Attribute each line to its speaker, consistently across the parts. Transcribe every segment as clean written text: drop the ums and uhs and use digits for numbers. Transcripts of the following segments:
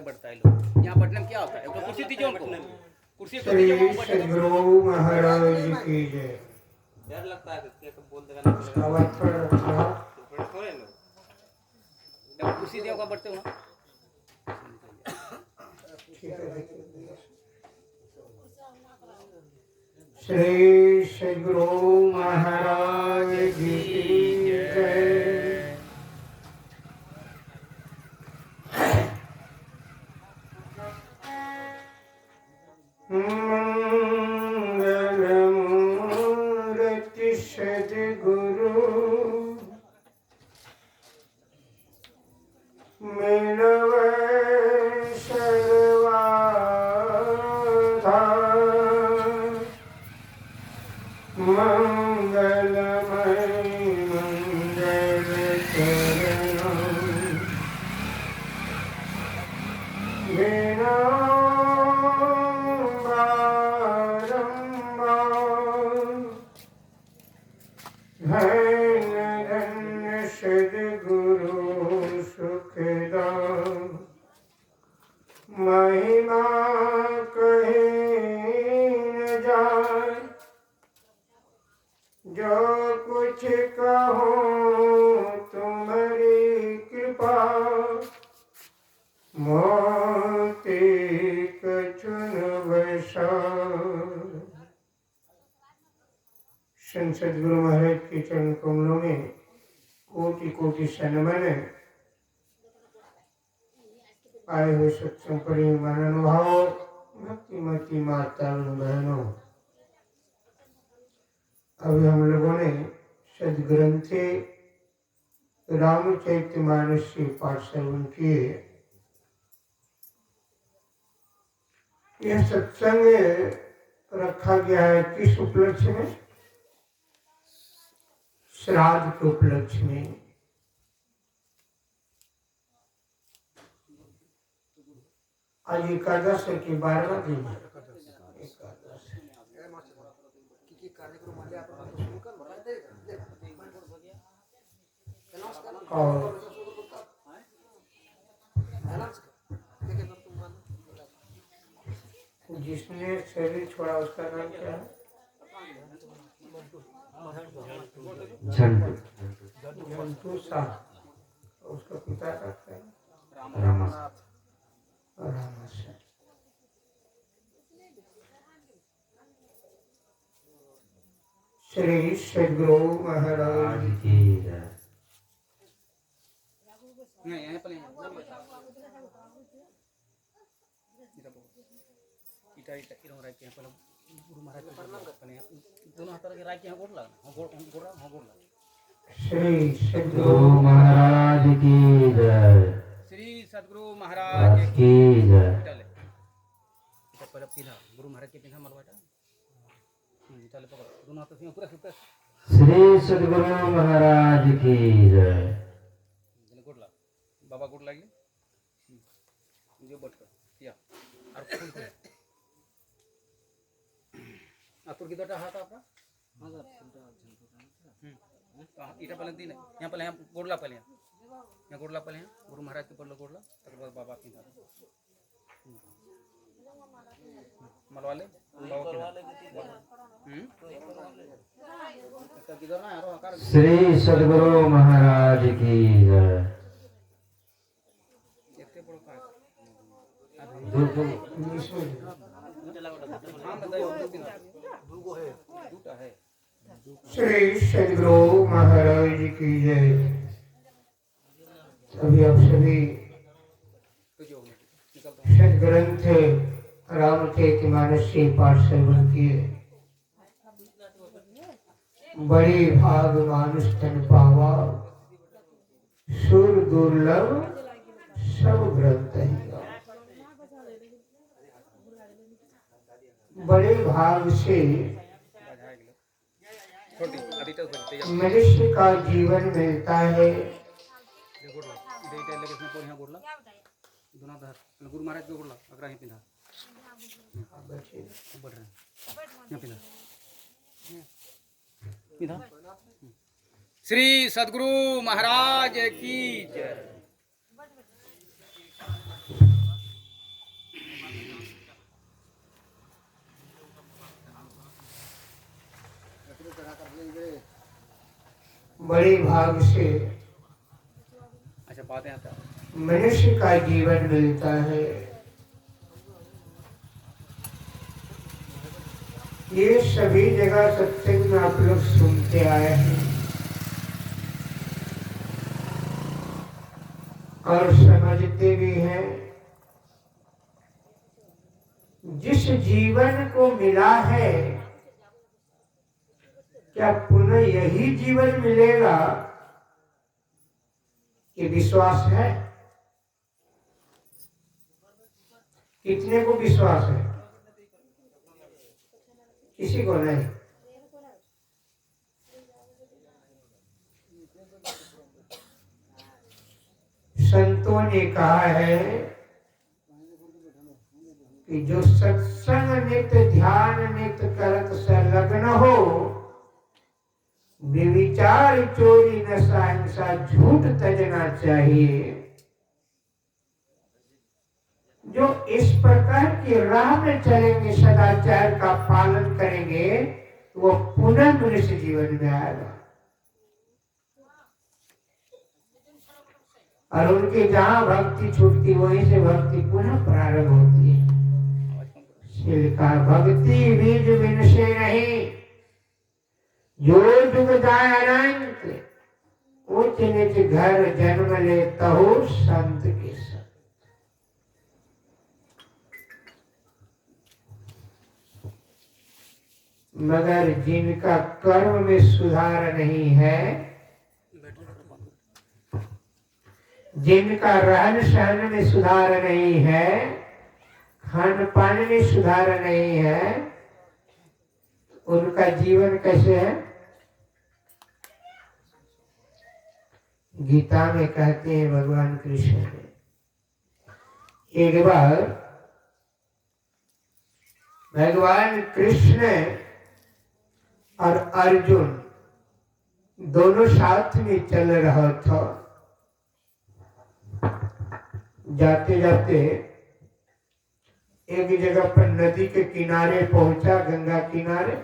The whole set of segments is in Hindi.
Speaker 1: बढ़ता है लोग। यहाँ बैठने में क्या होता है? एक तो कुर्सी दीजिए उनको, कुर्सी को दीजिए, वो बैठे।
Speaker 2: सद्गुरु महाराज की जय।
Speaker 3: डर लगता है कि बोल देगा नहीं
Speaker 2: आवाज पर रखना।
Speaker 3: थोड़े लोग
Speaker 1: एक कुर्सी दिया होगा, बैठते हो ना।
Speaker 2: ठीक है, देखिए। श्री सद्गुरु महाराज की जय। मंगलमूर्ति सद्गुरु मिलवे सर्वाधा। मंगलमय मंगल चरणं बिना धन्य सद्गुरु सुखदां। महिमा कहे न जाए, जो कुछ कहो तुम्हारी कृपा। मोती कछुन वैसा। संत सद्गुरु महाराज के चरण कमलों में कोटि कोटि सनमन। आए हुए सत्संग परिवार अनुभाव, भक्तिमती माता बहनों, अभी हम लोगों ने सदग्रंथ रामचरितमानस से पाठ श्रवण किए। यह सत्संग रखा गया है किस उपलक्ष्य में? श्राद्ध के उपलक्ष्य में। आज एकादश है कि 12वां दिन है? एकादश। और जिसने शरीर छोड़ा उसका नाम क्या है? झंटू शाह। उसका पिता का क्या है? रामाशय। श्री सद्गुरु महाराज की जय।
Speaker 1: गुरु महाराज दोनों हाथ लगे राय के यहाँ गोड़ लगना, गोड़ लगना।
Speaker 2: श्री सद्गुरु महाराज की जय।
Speaker 1: श्री सद्गुरु महाराज की जय। पहले पीधा गुरु महाराज के पीधा मलवाटा। चले पकड़ दोनों हाथों से पूरा ऊपर।
Speaker 2: श्री सद्गुरु महाराज की जय।
Speaker 1: गुड़ लग बाबा गुड़ लगी जो बट कर या और फूल को आतुर की दोटा हाथ आपका हां सर इटा पहले दिन यहां पहले गोड़ला पहले यहां गोड़ला पहले गुरु महाराज के पहले गोड़ला तक बाद बाबा की मलवाले बाबा की
Speaker 2: श्री सद्गुरु महाराज की जय। श्री सद्गुरु महाराज की जय। अभी आप सभी सदग्रंथ रामचरितमानस से पाठ श्रवण किए। बड़ी भाग मानुष तन पावा, सुर दुर्लभ सब ग्रंथ ही। बड़े भाग से मनुष्य का जीवन मिलता है।
Speaker 1: गुरु महाराज को बोला अगर यहीं पिंधा बढ़ रहे हैं यहाँ पिंधा श्री सद्गुरु महाराज की जय।
Speaker 2: बड़े भाग से
Speaker 1: अच्छा बातें आता है।
Speaker 2: मनुष्य का जीवन मिलता है। ये सभी जगह सत्संग में आप लोग सुनते आए हैं और समझते भी हैं। जिस जीवन को मिला है, क्या पुनः यही जीवन मिलेगा? ये विश्वास है? कितने को विश्वास है? किसी को नहीं। संतों ने कहा है कि जो सत्संग नित्य ध्यान नित्य करत संलग्न हो, विचार चोरी नशा हिंसा झूठ तजना चाहिए। जो इस प्रकार की राह में चलेंगे, सदाचार का पालन करेंगे, वो पुनः मनुष्य जीवन में आएगा। और उनकी जहाँ भक्ति छूटती वहीं से भक्ति पुनः प्रारंभ होती है। सिलका भक्ति बीज बिन से नहीं, जो जुग जाय अनंत, उच्च नीच घर जन्म ले तहु संत के संग। मगर जिनका कर्म में सुधार नहीं है, जिनका रहन सहन में सुधार नहीं है, खान पान में सुधार नहीं है, उनका जीवन कैसे है? गीता में कहते हैं भगवान कृष्ण ने, एक बार भगवान कृष्ण और अर्जुन दोनों साथ में चल रहा था। जाते जाते एक जगह पर नदी के किनारे पहुंचा, गंगा किनारे।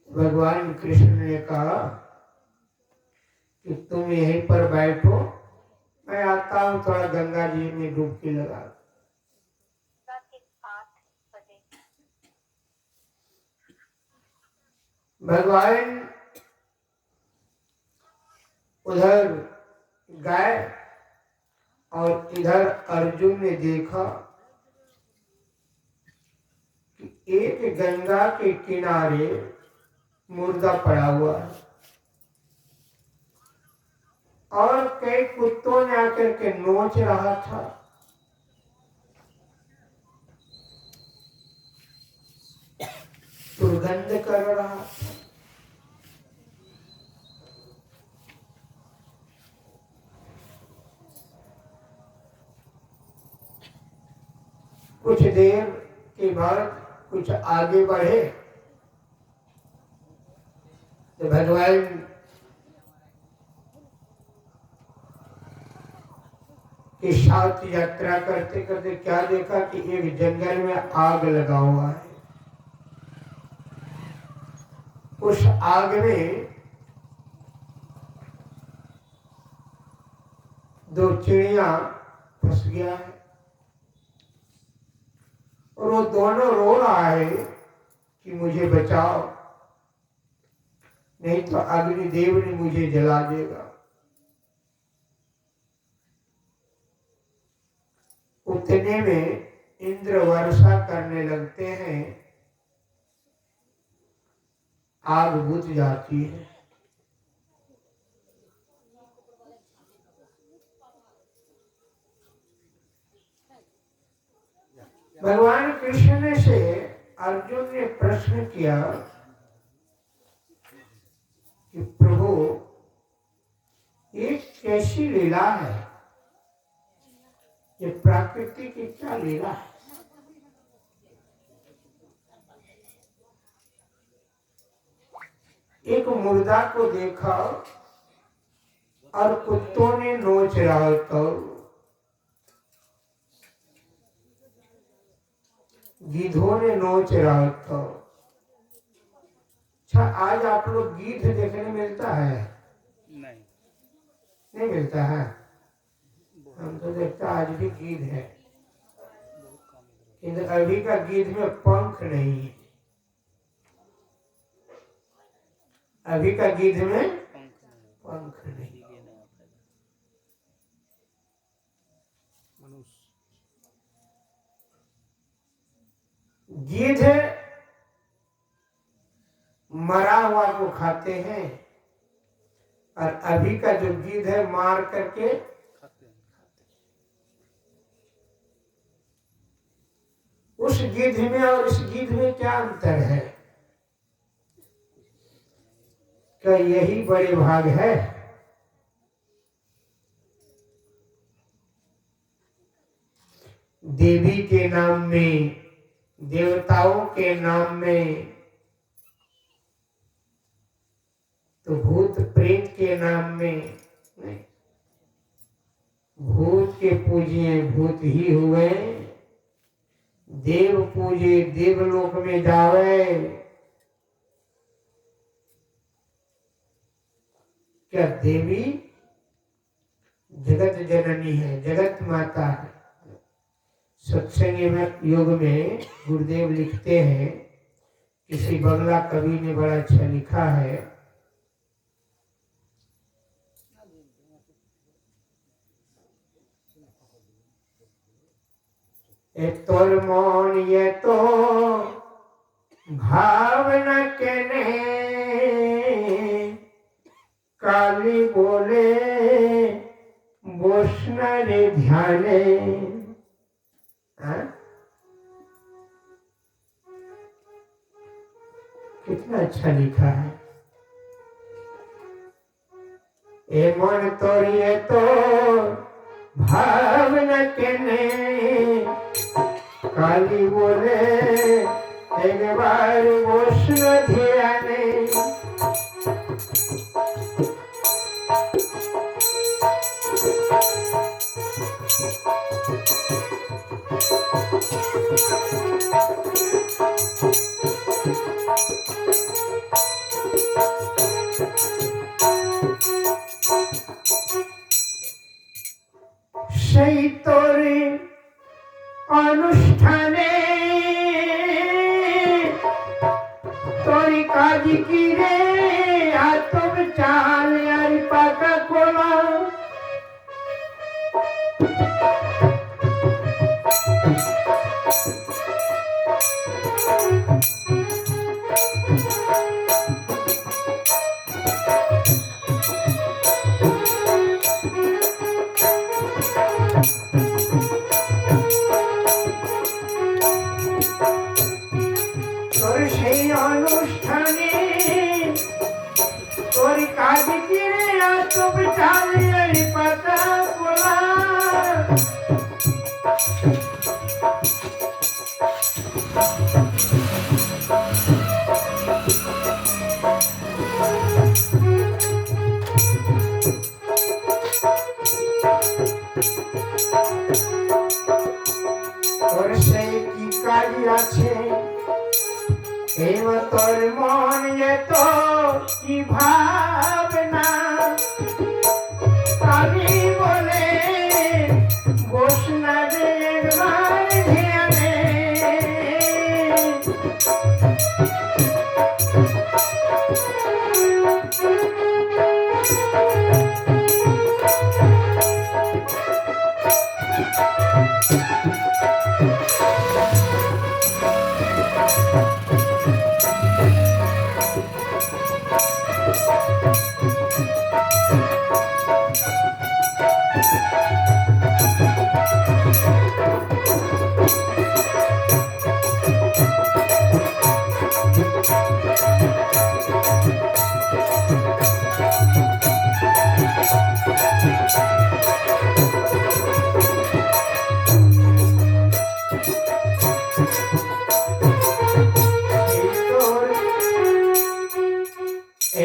Speaker 2: भगवान कृष्ण ने कहा कि तुम यहीं पर बैठो, मैं आता हूं, थोड़ा गंगा जी में डुबकी लगा। भगवान उधर गए और इधर अर्जुन ने देखा कि एक गंगा के किनारे मुर्दा पड़ा हुआ है और कई कुत्तों ने आकर के नोच रहा था। दुर्गंध कर रहा था। कुछ देर के बाद कुछ आगे बढ़े तो भगवान के साथ यात्रा करते करते क्या देखा कि एक जंगल में आग लगा हुआ है। उस आग में दो चिड़िया फंस गया है और वो दोनों रो रहा है कि मुझे बचाओ, नहीं तो अग्निदेव ने मुझे जला देगा। उतने में इंद्र वर्षा करने लगते हैं, आग बुझ जाती है। भगवान कृष्ण से अर्जुन ने प्रश्न किया कि प्रभु, ये कैसी लीला है? ये प्रकृति की क्या लीला है? एक मुर्दा को देखा और कुत्तों ने नोच रहा तो गिद्धों ने नोच रहा था, अच्छा, आज आप लोग गीत देखने मिलता है?
Speaker 1: नहीं,
Speaker 2: नहीं मिलता है। हम तो देखता आज भी गीत है,
Speaker 1: बहुत कम इधर।
Speaker 2: किंतु अभी का गीत में पंख नहीं है। अभी का गीत में
Speaker 1: पंख नहीं,
Speaker 2: पंख नहीं।
Speaker 1: इसीलिए नहीं आता इधर। मनुष्य
Speaker 2: गिद्ध मरा हुआ को खाते हैं, और अभी का जो गिद्ध है मार करके
Speaker 1: खाते हैं।
Speaker 2: उस गिद्ध में और इस गिद्ध में क्या अंतर है? क्या यही बड़े भाग है? देवी के नाम में, देवताओं के नाम में, तो भूत प्रेत के नाम में नहीं। भूत के पूजिए भूत ही हुए, देव पूजे देवलोक में जावे। क्या देवी जगत जननी है, जगत माता है। सत्संग योग में गुरुदेव लिखते हैं, किसी बंगला कवि ने बड़ा अच्छा लिखा है, तोर मन ये तो भावना केने, काली बोले बोसना रे ध्याने। कितना अच्छा लिखा है। ए मन तोरिए तो भावना केने, काली बोले एक बार बोसना ध्याने। সেই তোরে অনুষ্ঠানে তোরি কাজ কি রে, আতব চাল আর পাকা কোলা। তোর সেই অনুষ্ঠানে তোর কাজ কি রে, আতব চাল আর পাকা কোলা। তোর সেই কি কাজ আছে, এই তোর মন এত কি ভাবনা, আমি বলে বসনা রে একবার ধ্যানে।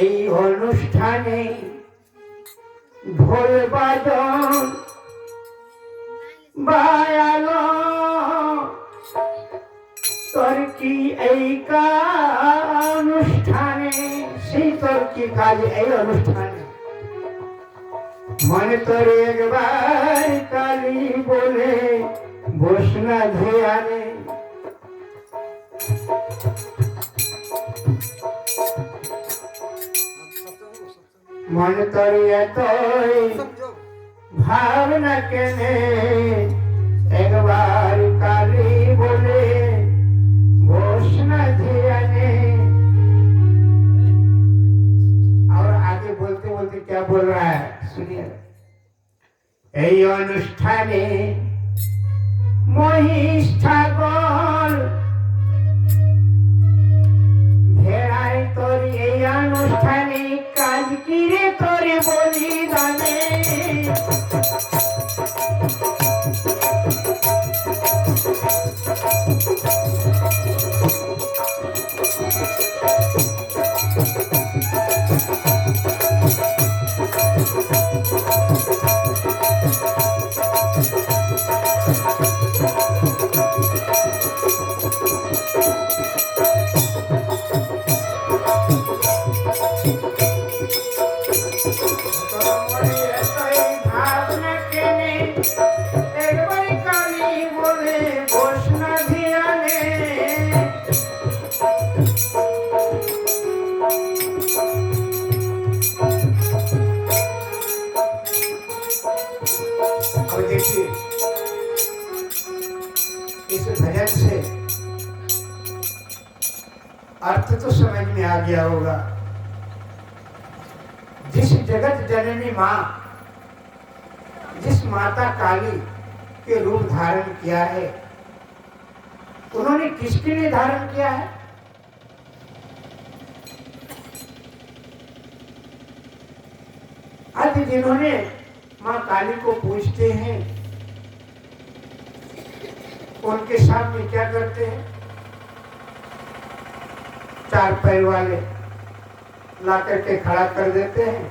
Speaker 2: এই অনুষ্ঠানে ঢোল বাজন বায়ালো, তোর কি এই অনুষ্ঠানে काज এই অনুষ্ঠানে मन तर एक बार काली बोले बोसना ध्याने मन तर भावना केने एक बार काली बोले बोसना ध्याने। और आगे बोलते बोलते क्या बोल रहा है सुनिए। এই অনুষ্ঠানে মহিষ ছাগল ভেড়ায় তোর এই অনুষ্ঠানে কাজ কিরে তোর বলিদানে। भावना केने एक बार काली बोले घोषणा ध्याने। और देखिए इस भजन से अर्थ तो समझ में आ गया होगा। जिस जगत जननी माँ जिस माता काली के रूप धारण किया है उन्होंने किसके लिए धारण किया है? आज जिन्होंने माँ काली को पूजते हैं उनके सामने क्या करते हैं? चार पैर वाले ला करके खड़ा कर देते हैं,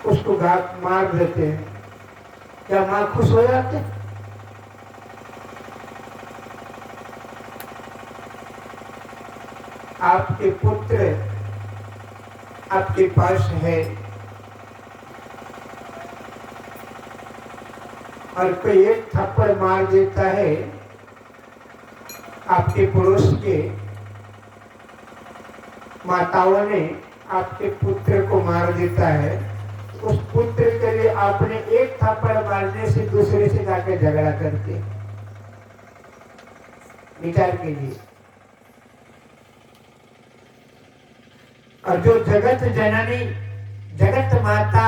Speaker 2: उसको घात मार देते हैं। क्या माँ खुश हो जाते? आपके पुत्र आपके पास है और कोई एक थप्पड़ मार देता है आपके पड़ोस के माताओं ने आपके पुत्र को मार देता है, उस पुत्र के लिए आपने एक थप्पड़ मारने से दूसरे से जाकर झगड़ा करते। विचार कीजिए। और जो जगत जननी जगत माता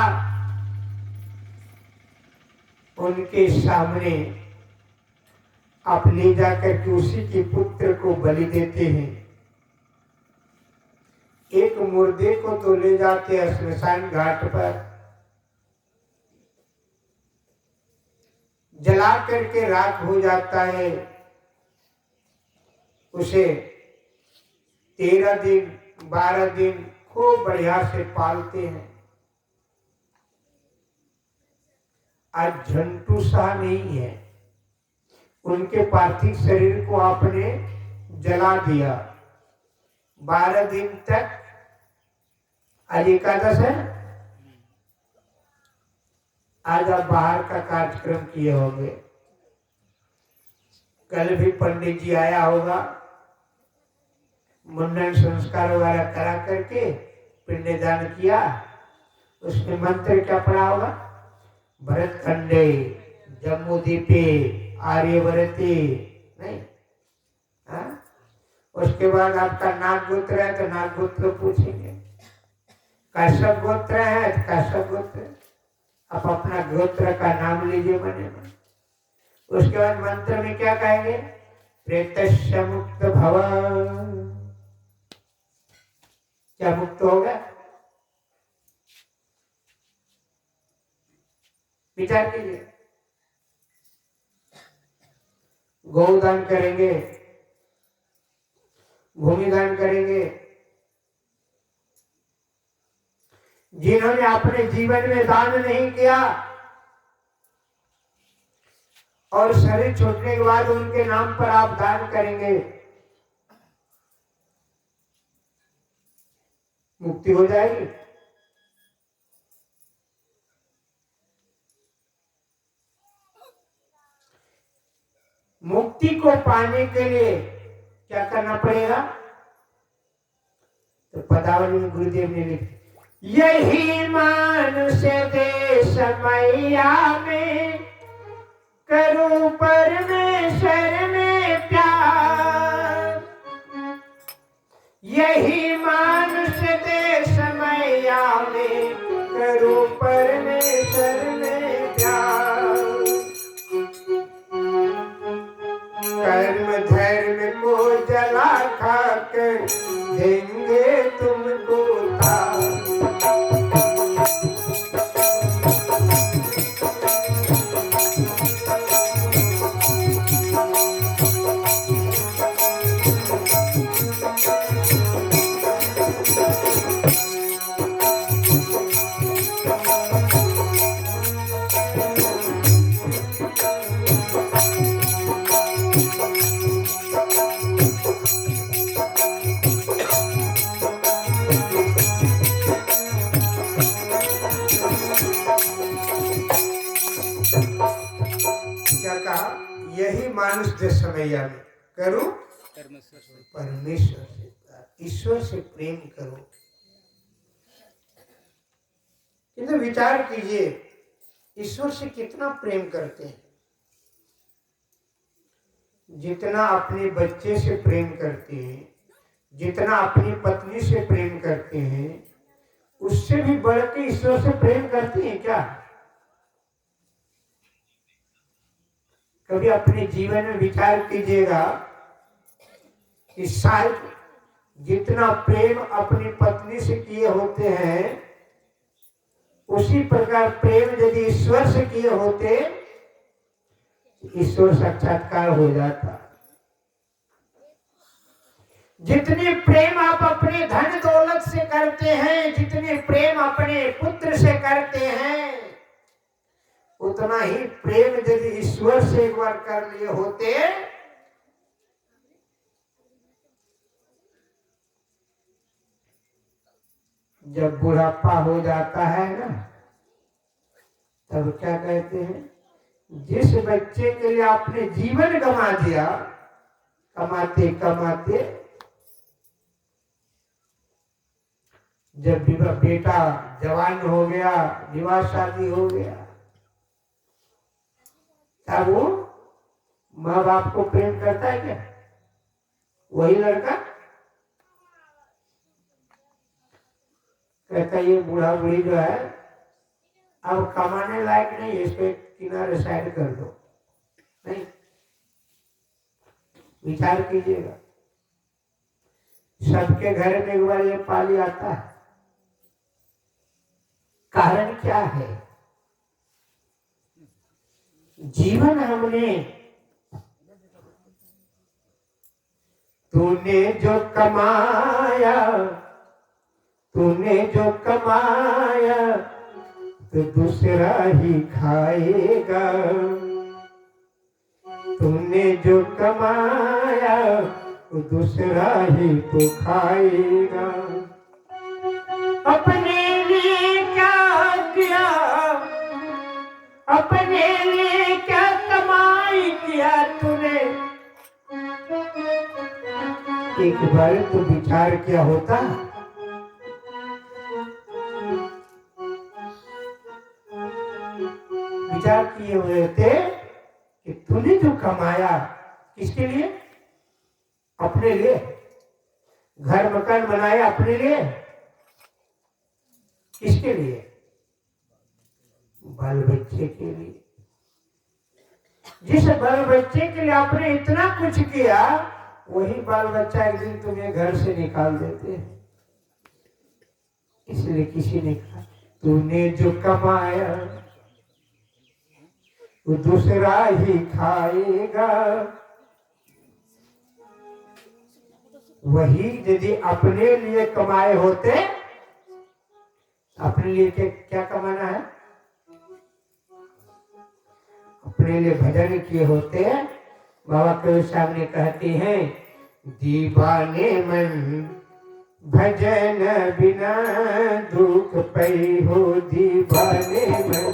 Speaker 2: उनके सामने आप ले जाकर के उसी के पुत्र को बलि देते हैं। एक मुर्दे को तो ले जाते हैं श्मशान घाट पर, जला करके राख हो जाता है। उसे 13 दिन 12 दिन खूब बढ़िया से पालते हैं। आज झंटू सा नहीं है, उनके पार्थिव शरीर को आपने जला दिया। 12 दिन तक आज एकादश है, आज आप बाहर का कार्यक्रम किए होंगे। कल भी पंडित जी आया होगा, मुंडन संस्कार वगैरह करा करके पिंडदान किया। उसमें मंत्र क्या पढ़ा होगा? भरत खंडे जम्मू द्वीपे आर्यवर्ते, नहीं? उसके बाद आपका नाग गोत्र है तो नाग गोत्र पूछेंगे, कश्यप गोत्र है तो कश्यप गोत्र। आप अपना गोत्र का नाम लीजिए मने मन। उसके बाद मंत्र में क्या कहेंगे? प्रेतस्य मुक्त भव। क्या मुक्त होगा? विचार कीजिए। गौदान करेंगे, भूमि दान करेंगे। जिन्होंने अपने जीवन में दान नहीं किया और शरीर छूटने के बाद उनके नाम पर आप दान करेंगे, मुक्ति हो जाएगी। मुक्ति को पाने के लिए क्या करना पड़ेगा? तो पदावली में गुरुदेव ने लिखा, यही मानुष देश मैया में करूं परमेश्वर में प्यार। यही मानुष देश मैया में करूं परमेश्वर में प्यार। कर्म धर्म को जला खाकर देंगे तुमको तार। क्या कहा? यही मानुष देश मैया में करूं परमेश्वर से, ईश्वर से प्रेम करो। किंतु विचार कीजिए, ईश्वर से कितना प्रेम करते हैं? जितना अपने बच्चे से प्रेम करते हैं, जितना अपनी पत्नी से प्रेम करते हैं, उससे भी बढ़ के ईश्वर से प्रेम करते हैं क्या? कभी अपने जीवन में विचार कीजिएगा कि शायद जितना प्रेम अपनी पत्नी से किए होते हैं, उसी प्रकार प्रेम यदि ईश्वर से किए होते, ईश्वर साक्षात्कार हो जाता। जितने प्रेम आप अपने धन दौलत से करते हैं, जितने प्रेम अपने पुत्र से करते हैं, उतना ही प्रेम यदि ईश्वर से एक बार कर लिए होते, जब बुढ़ापा हो जाता है ना, तब क्या कहते हैं? जिस बच्चे के लिए आपने जीवन गंवा दिया, कमाते कमाते, जब बेटा जवान हो गया, विवाह शादी हो गया, तब वो माँ बाप को प्रेम करता है क्या? वही लड़का कहता ये बूढ़ा बूढ़ी जो है अब कमाने लायक नहीं, इसके किनारे साइड कर दो। नहीं, विचार कीजिएगा, सबके घर में एक बार ये पाली आता है। कारण क्या है? जीवन हमने, तूने जो कमाया, तूने जो कमाया तो दूसरा ही खाएगा। तूने जो कमाया तो दूसरा ही तो खाएगा। अपने लिए क्या किया, अपने लिए क्या कमाई किया तूने? एक बार तो विचार क्या होता? विचार किए हुए थे कि तूने जो कमाया किसके लिए? अपने लिए। घर मकान बनाया अपने लिए, किसके लिए? बाल बच्चे के लिए। जिस बाल बच्चे के लिए आपने इतना कुछ किया, वही बाल बच्चा एक दिन तुम्हें घर से निकाल देते हैं। इसलिए किसी ने कहा तूने जो कमाया वो दूसरा ही खाएगा। वही यदि अपने लिए कमाए होते, अपने लिए क्या कमाना है? अपने लिए भजन किए होते। बाबा कबीर साहब ने कहते हैं, दीवाने मन भजन बिना दुख पई हो दीवाने में।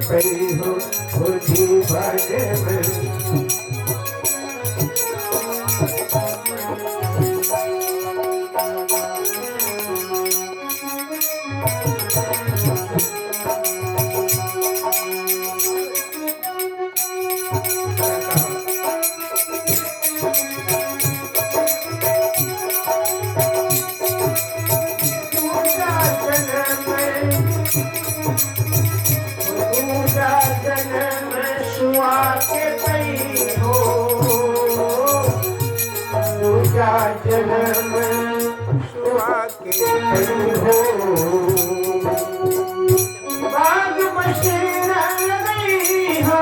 Speaker 2: पई हो दीवाने में। जन्म सुहा के हो बाग बसेरा गई हो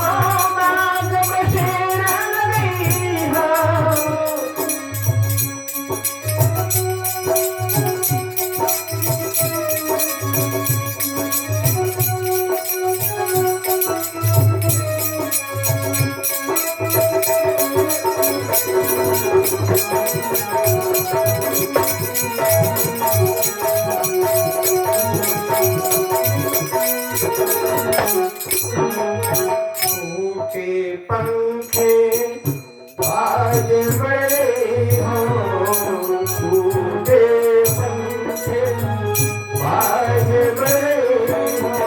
Speaker 2: बाग बसेरा गई हो। पंखे बाज बड़े हो टूटे पंखे बाज बड़े हो।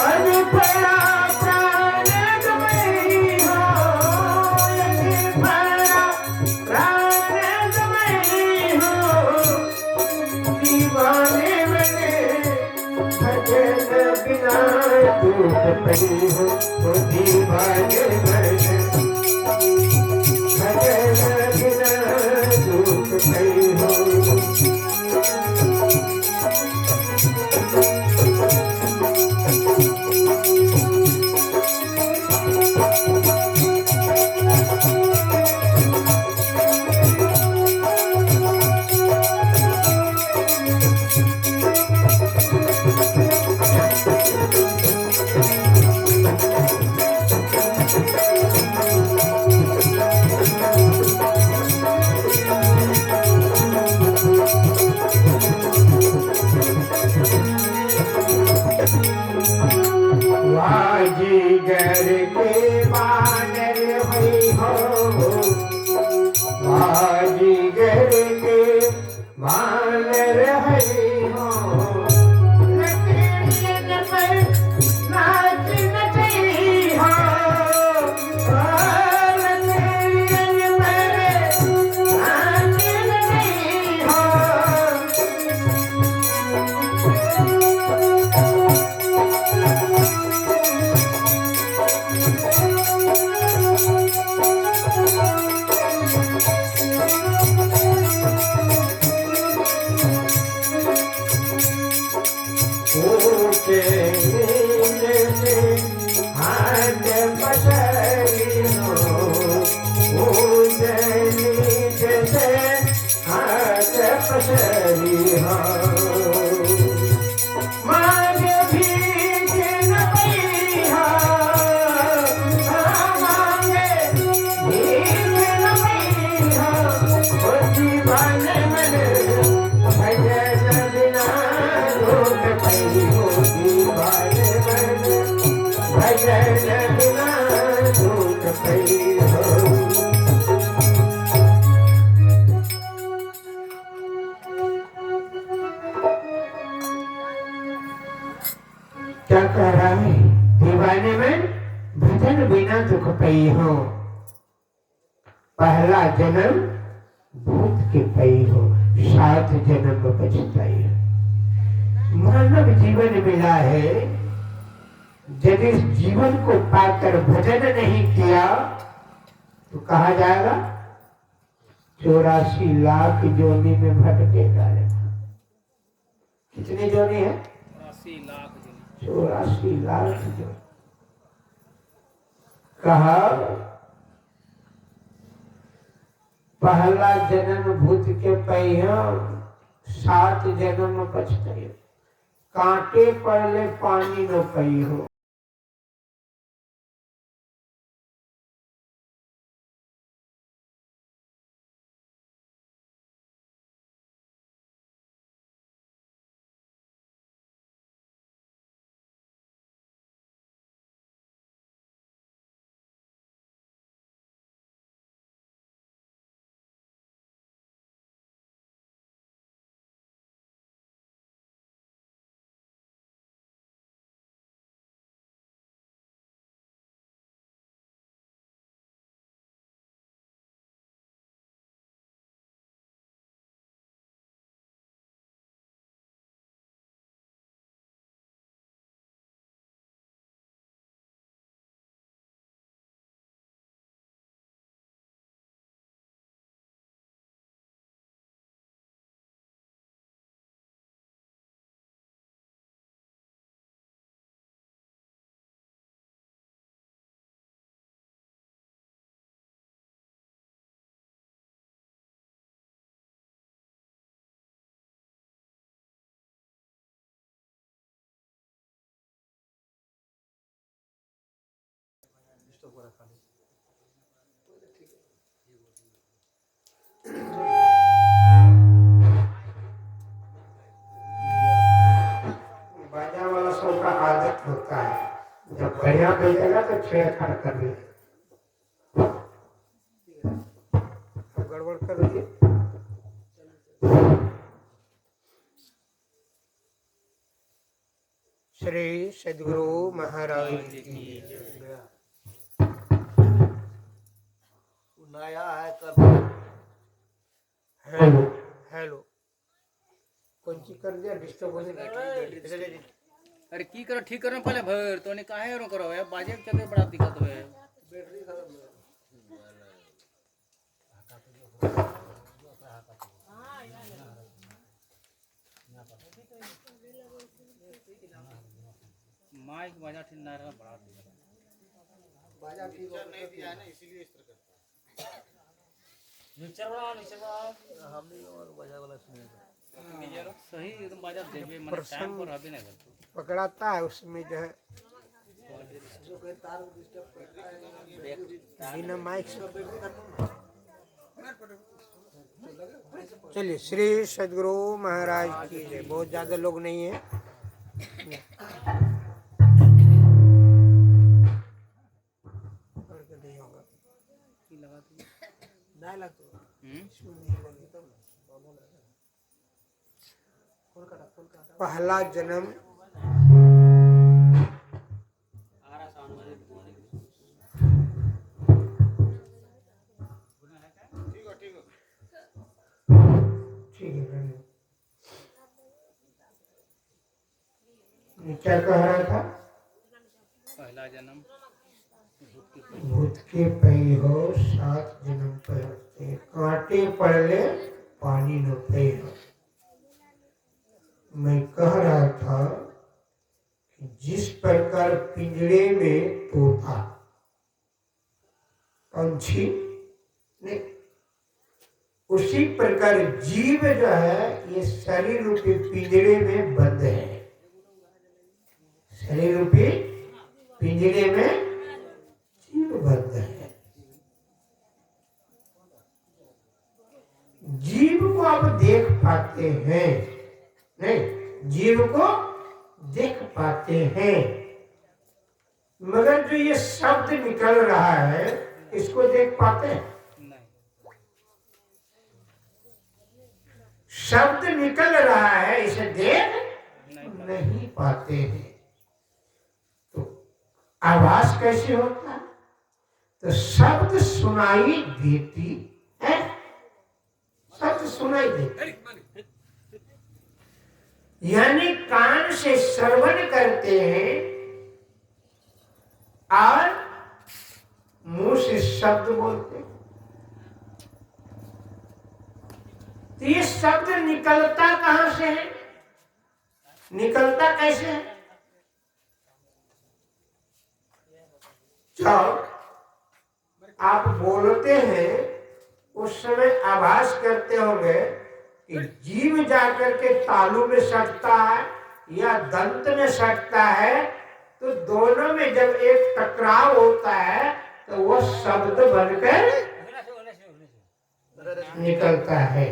Speaker 2: अरे बड़ा प्राण गई हो बड़ा प्राण गई हो दीवाने बिना दुख पई हो दीवाने में। भजन बिना दुख पई हो। बाजीगर के बानर हुई हो बाजीगर के बानर हुई हो। लकड़ियन पर नाच नचई हो लकड़ियन पर नाच नचई हो। ऊंचे नीचे हाथ पसरी हो ऊंचे नीचे से हाथ पसरी हो। मांग भीख न पई हो मांगे भीख न पई हो दीवाने में। भजन बिना पई हो। क्या कह रहा है? दीवाने में भजन बिना दुख पई हो, पहला जन्म भूत के पई हो, 7 जन्म पछताई हो। मानव जीवन मिला है, जब इस जीवन को पाकर भजन नहीं किया तो कहा जाएगा 84 लाख जोनी में भटकेगा। कितनी जोनी है?
Speaker 1: 84 लाख जोनी।
Speaker 2: 84 लाख जोनी। कहा पहला जन्म भूत के पई हो, 7 जन्म पछताई हो, कांटे पड़ले पानी न पई हो। बाजा वाला सबका आदत होता है, जब बढ़िया बजेगा तो छेड़छाड़ कर ले। गड़बड़ कर दिए। श्री सद्गुरु महाराज जी की जय।
Speaker 4: नया है कर।
Speaker 2: हेलो हेलो, कौन सी कर दिया? डिस्टर्ब होने
Speaker 1: अरे की करो, ठीक करो पहले भर तो ने काहे रो करो यार, बाजे के चक्कर बड़ा दिक्कत है।
Speaker 4: बैटरी खत्म है।
Speaker 1: माइक बाजा ठीक ना रहा, बड़ा
Speaker 4: बाजा ठीक नहीं दिया है ना, इसीलिए इस तरह करता है।
Speaker 1: नीचे बढ़ाओ।
Speaker 4: हमने और बाजा वाला सुनेगा
Speaker 1: सही एकदम बाजा देवे, मतलब टाइम पर अभी नहीं करते।
Speaker 2: पकड़ाता है उसमें जो है
Speaker 4: जो कोई तार डिस्टर्ब करता है
Speaker 2: बिना माइक से।
Speaker 4: बैटरी खत्म
Speaker 2: चलिए, श्री सद्गुरु महाराज की जय। बहुत ज्यादा लोग नहीं है। और क्या नहीं होगा?
Speaker 1: की लगा दी
Speaker 4: नहीं लगता
Speaker 2: पहला जन्म ठीक है। क्या कह रहा था?
Speaker 1: पहला जन्म
Speaker 2: भूत के पई हो, 7 जन्म पहते, कांटे पड़ले पानी न पे हो। मैं कह रहा था कि जिस प्रकार पिंजरे में तोता पंछी नहीं, उसी प्रकार जीव जो है ये शरीर रूपी पिंजरे में बंद है। शरीर रूपी पिंजरे में जीव बंद है। जीव को आप देख पाते हैं नहीं? जीव को देख पाते हैं, मगर जो ये शब्द निकल रहा है इसको देख पाते हैं?
Speaker 1: नहीं।
Speaker 2: शब्द निकल रहा है, इसे देख
Speaker 1: नहीं।
Speaker 2: नहीं पाते हैं। तो आवाज कैसे होता है? तो शब्द सुनाई देती है, शब्द सुनाई देती, यानी कान से श्रवण करते हैं और मुंह से शब्द बोलते हैं। तो ये शब्द निकलता कहां से है, निकलता कैसे है? जब आप बोलते हैं उस समय आभास करते होंगे कि जीभ जाकर के तालू में सटता है या दंत में सटता है, तो दोनों में जब एक टकराव होता है तो वो शब्द बनकर निकलता है।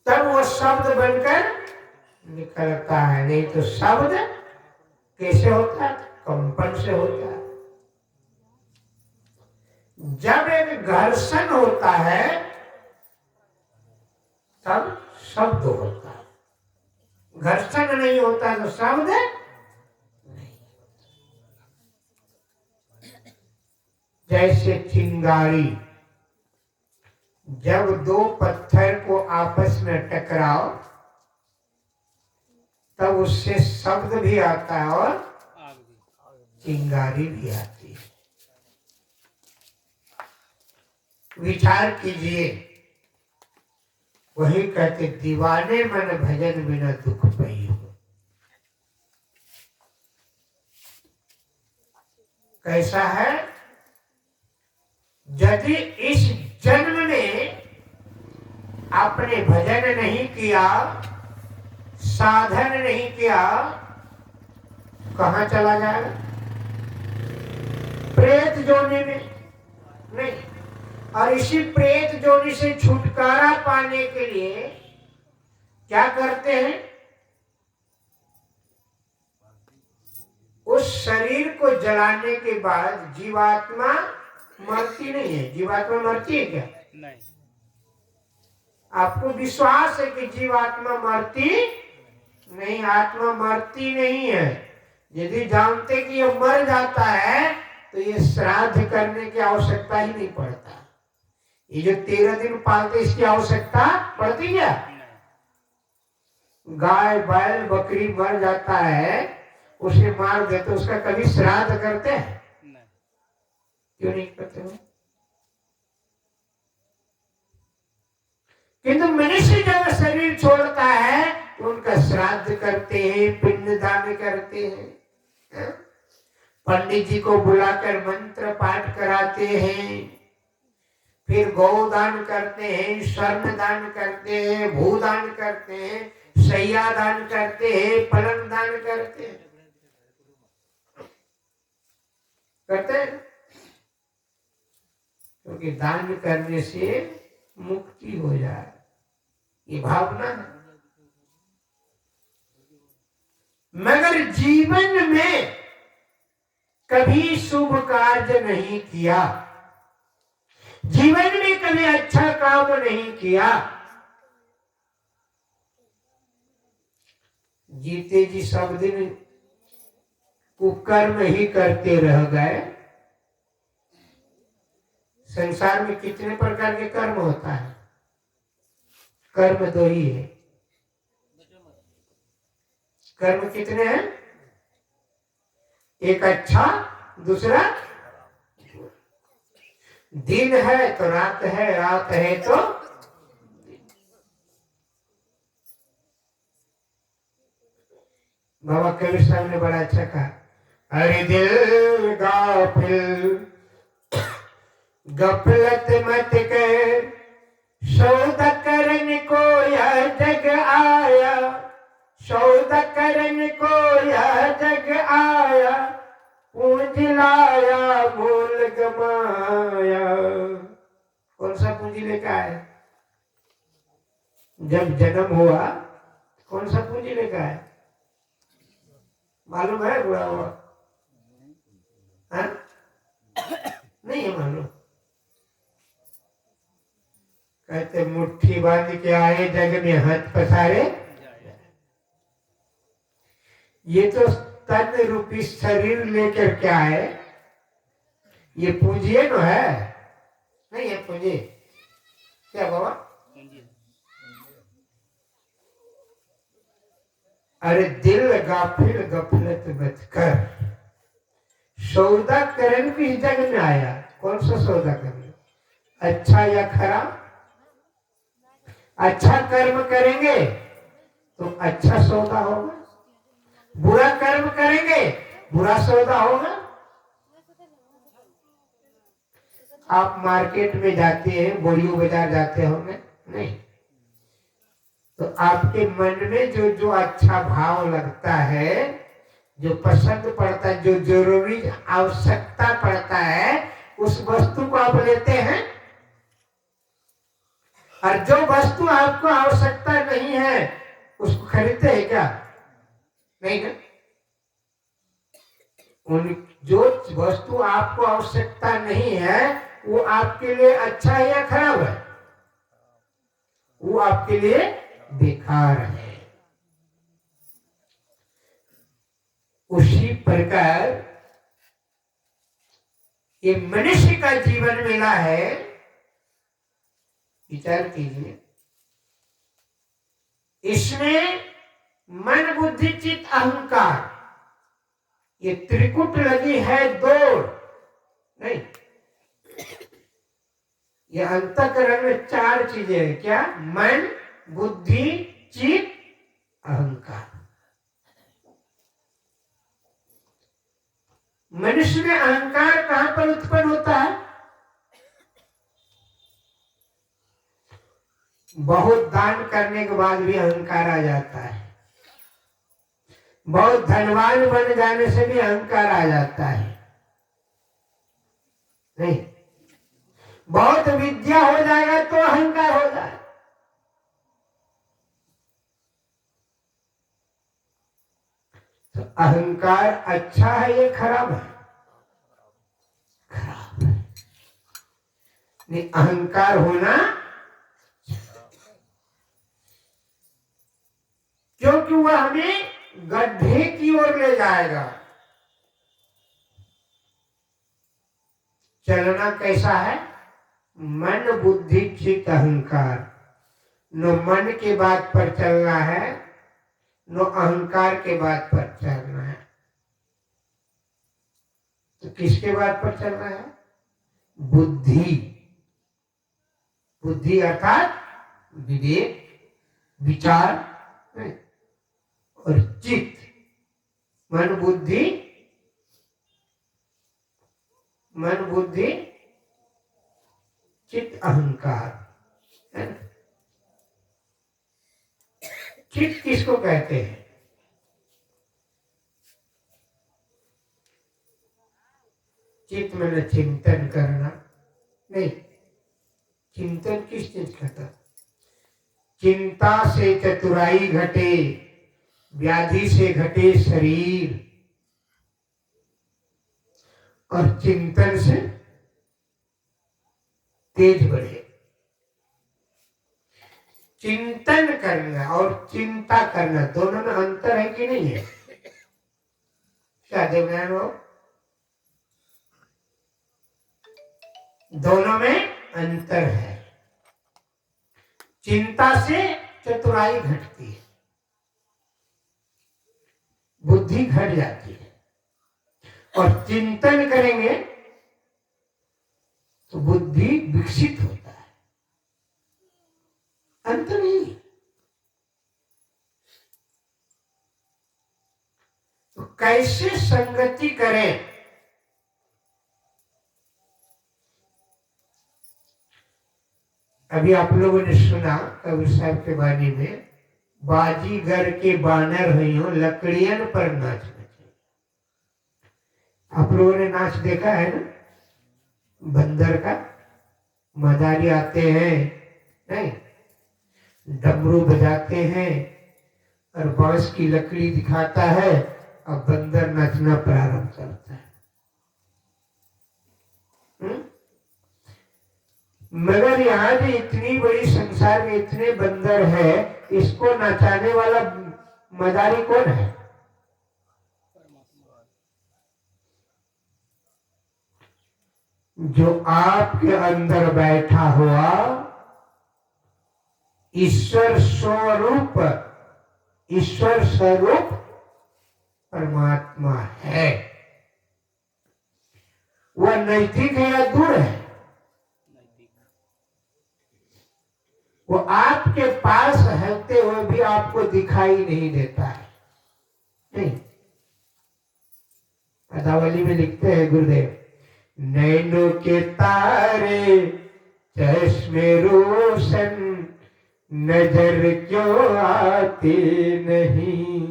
Speaker 2: तब वो शब्द बनकर निकलता है, नहीं तो शब्द कैसे होता है? कंपन से होता है। जब एक घर्षण होता है तब शब्द होता है, घर्षण नहीं होता तो शब्द नहीं। जैसे चिंगारी, जब दो पत्थर को आपस में टकराओ तब उससे शब्द भी आता है और चिंगारी भी आती है। विचार कीजिए, वही कहते दीवाने मन भजन बिना दुख पई हो। कैसा है? यदि इस जन्म में आपने भजन नहीं किया, साधन नहीं किया, कहां चला जाएगा? प्रेत जोनी में नहीं। और इसी प्रेत जोनी से छुटकारा पाने के लिए क्या करते हैं? उस शरीर को जलाने के बाद जीवात्मा मरती नहीं है। जीवात्मा मरती है क्या?
Speaker 1: नहीं।
Speaker 2: आपको विश्वास है कि जीवात्मा मरती नहीं? आत्मा मरती नहीं है। यदि जानते कि ये मर जाता है तो ये श्राद्ध करने की आवश्यकता ही नहीं पड़ता। ये जो 13 दिन पालते इसकी आवश्यकता पड़ती है? गाय बैल बकरी मर जाता है, उसे मार देते, उसका कभी श्राद्ध करते हैं? क्यों नहीं करते हो? किंतु मनुष्य जब शरीर छोड़ता है तो उनका श्राद्ध करते हैं, पिंडदान करते हैं, पंडित जी को बुलाकर मंत्र पाठ कराते हैं, फिर गौदान करते हैं, स्वर्ण दान करते हैं, भूदान करते हैं, शैया दान करते हैं, पलंग दान करते हैं, करते हैं। क्योंकि दान करने से मुक्ति हो जाए, ये भावना है। मगर जीवन में कभी शुभ कार्य नहीं किया, जीवन में कभी अच्छा काम नहीं किया, जीते जी सब दिन कुकर्म ही करते रह गए। संसार में कितने प्रकार के कर्म होता है? कर्म दो ही है। कर्म कितने हैं? एक अच्छा, दूसरा दिन है तो रात है, रात है तो बाबा कबीर साहब ने बड़ा अच्छा कहा, अरे दिल गाफिल गफलत मत कर, सौदा करन को यह जग आया, सौदा करन को यह जग आया, पूंजी लाया मूल गमाया। कौन सा पूंजी लेकर आया? जब जन्म हुआ कौन सा पूंजी लेकर आया? मालूम है बुरा हुआ? हाँ? नहीं है मालूम। कहते मुट्ठी बांध के आए जग में हाथ पसारे। ये तो तन रूपी शरीर लेकर क्या है? ये पूंजी है ना, है नहीं है पूंजी? क्या बाबा? अरे दिल गाफिल गफलत मत कर, सौदा करन किस जग में आया? कौन सा सौदा करना? अच्छा या खराब? अच्छा कर्म करेंगे तो अच्छा सौदा होगा, बुरा कर्म करेंगे बुरा सौदा होगा। आप मार्केट में जाते हैं, बोरियो बाजार जाते होंगे नहीं? तो आपके मन में जो जो अच्छा भाव लगता है, जो पसंद पड़ता है, जो जरूरी आवश्यकता पड़ता है, उस वस्तु को आप लेते हैं। और जो वस्तु आपको आवश्यकता नहीं है उसको खरीदते हैं क्या? नहीं ना। उन जो वस्तु आपको आवश्यकता नहीं है वो आपके लिए अच्छा है या खराब है? वो आपके लिए बेकार है। उसी प्रकार ये मनुष्य का जीवन मिला है। विचार कीजिए, इसमें मन बुद्धि चित्त अहंकार, ये त्रिकुट लगी है दौड़ नहीं। ये अंतःकरण में चार चीजें हैं। क्या? मन बुद्धि चित्त अहंकार। मनुष्य में अहंकार कहां पर उत्पन्न होता है? बहुत दान करने के बाद भी अहंकार आ जाता है, बहुत धनवान बन जाने से भी अहंकार आ जाता है नहीं? बहुत विद्या हो जाएगा तो अहंकार हो जाए। तो अहंकार अच्छा है या खराब है? खराब है। नहीं, अहंकार होना, क्योंकि वह हमें गड्ढे की ओर ले जाएगा। चलना कैसा है? मन बुद्धि चित्त अहंकार। न मन के बात पर चलना है, न अहंकार के बात पर चलना है। तो किसके बात पर चलना है? बुद्धि। बुद्धि अर्थात विवेक, विचार और चित्त। मन बुद्धि चित्त अहंकार है ना? चित्त किसको कहते हैं? चित्त मैंने चिंतन करना नहीं। चिंतन किस चीज का था? चिंता से चतुराई घटे, व्याधि से घटे शरीर, और चिंतन से तेज बढ़े। चिंतन करना और चिंता करना दोनों में अंतर है कि नहीं है? क्या देवनारायण हो? दोनों में अंतर है। चिंता से चतुराई घटती है, बुद्धि घट जाती है, और चिंतन करेंगे तो बुद्धि विकसित होता है। अंतर नहीं। तो कैसे संगति करें? अभी आप लोगों ने सुना कबीर साहब के बारे में, बाजीगर के बानर हुई लकड़ियन पर नाच नचे। आप लोगों ने नाच देखा है ना? बंदर का मदारी आते हैं नहीं, डमरू बजाते हैं और बांस की लकड़ी दिखाता है और बंदर नाचना प्रारंभ करता है। मगर यहाँ भी इतनी बड़ी संसार में इतने बंदर है, इसको नचाने वाला मदारी कौन है? जो आपके अंदर बैठा हुआ ईश्वर स्वरूप, ईश्वर स्वरूप परमात्मा है। वह नजदीक है या दूर है? वो आपके पास रहते हुए भी आपको दिखाई नहीं देता है। नहीं, पदावली में लिखते हैं गुरुदेव, नैनों के तारे चश्मे रोशन नजर क्यों आते नहीं।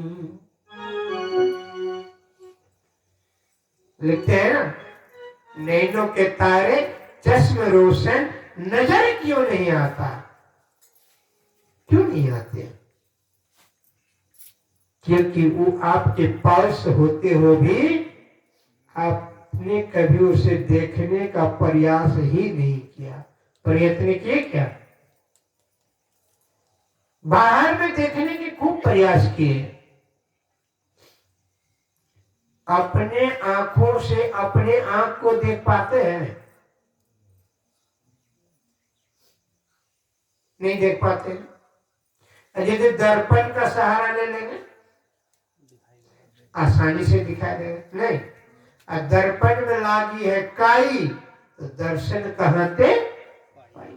Speaker 2: लिखते हैं ना, नैनों के तारे चश्मे रोशन नजर क्यों नहीं आता। क्यों नहीं आते? क्योंकि वो आपके पास होते हुए भी आपने कभी उसे देखने का प्रयास ही नहीं किया। प्रयत्न किए क्या? बाहर में देखने के खूब प्रयास किए, अपने आंखों से अपने आंख को देख पाते हैं? नहीं देख पाते। यदि दर्पण का सहारा ले लेंगे आसानी से दिखाई देगा। नहीं, दर्पण में लागी है काई तो दर्शन कहाँ से पाई?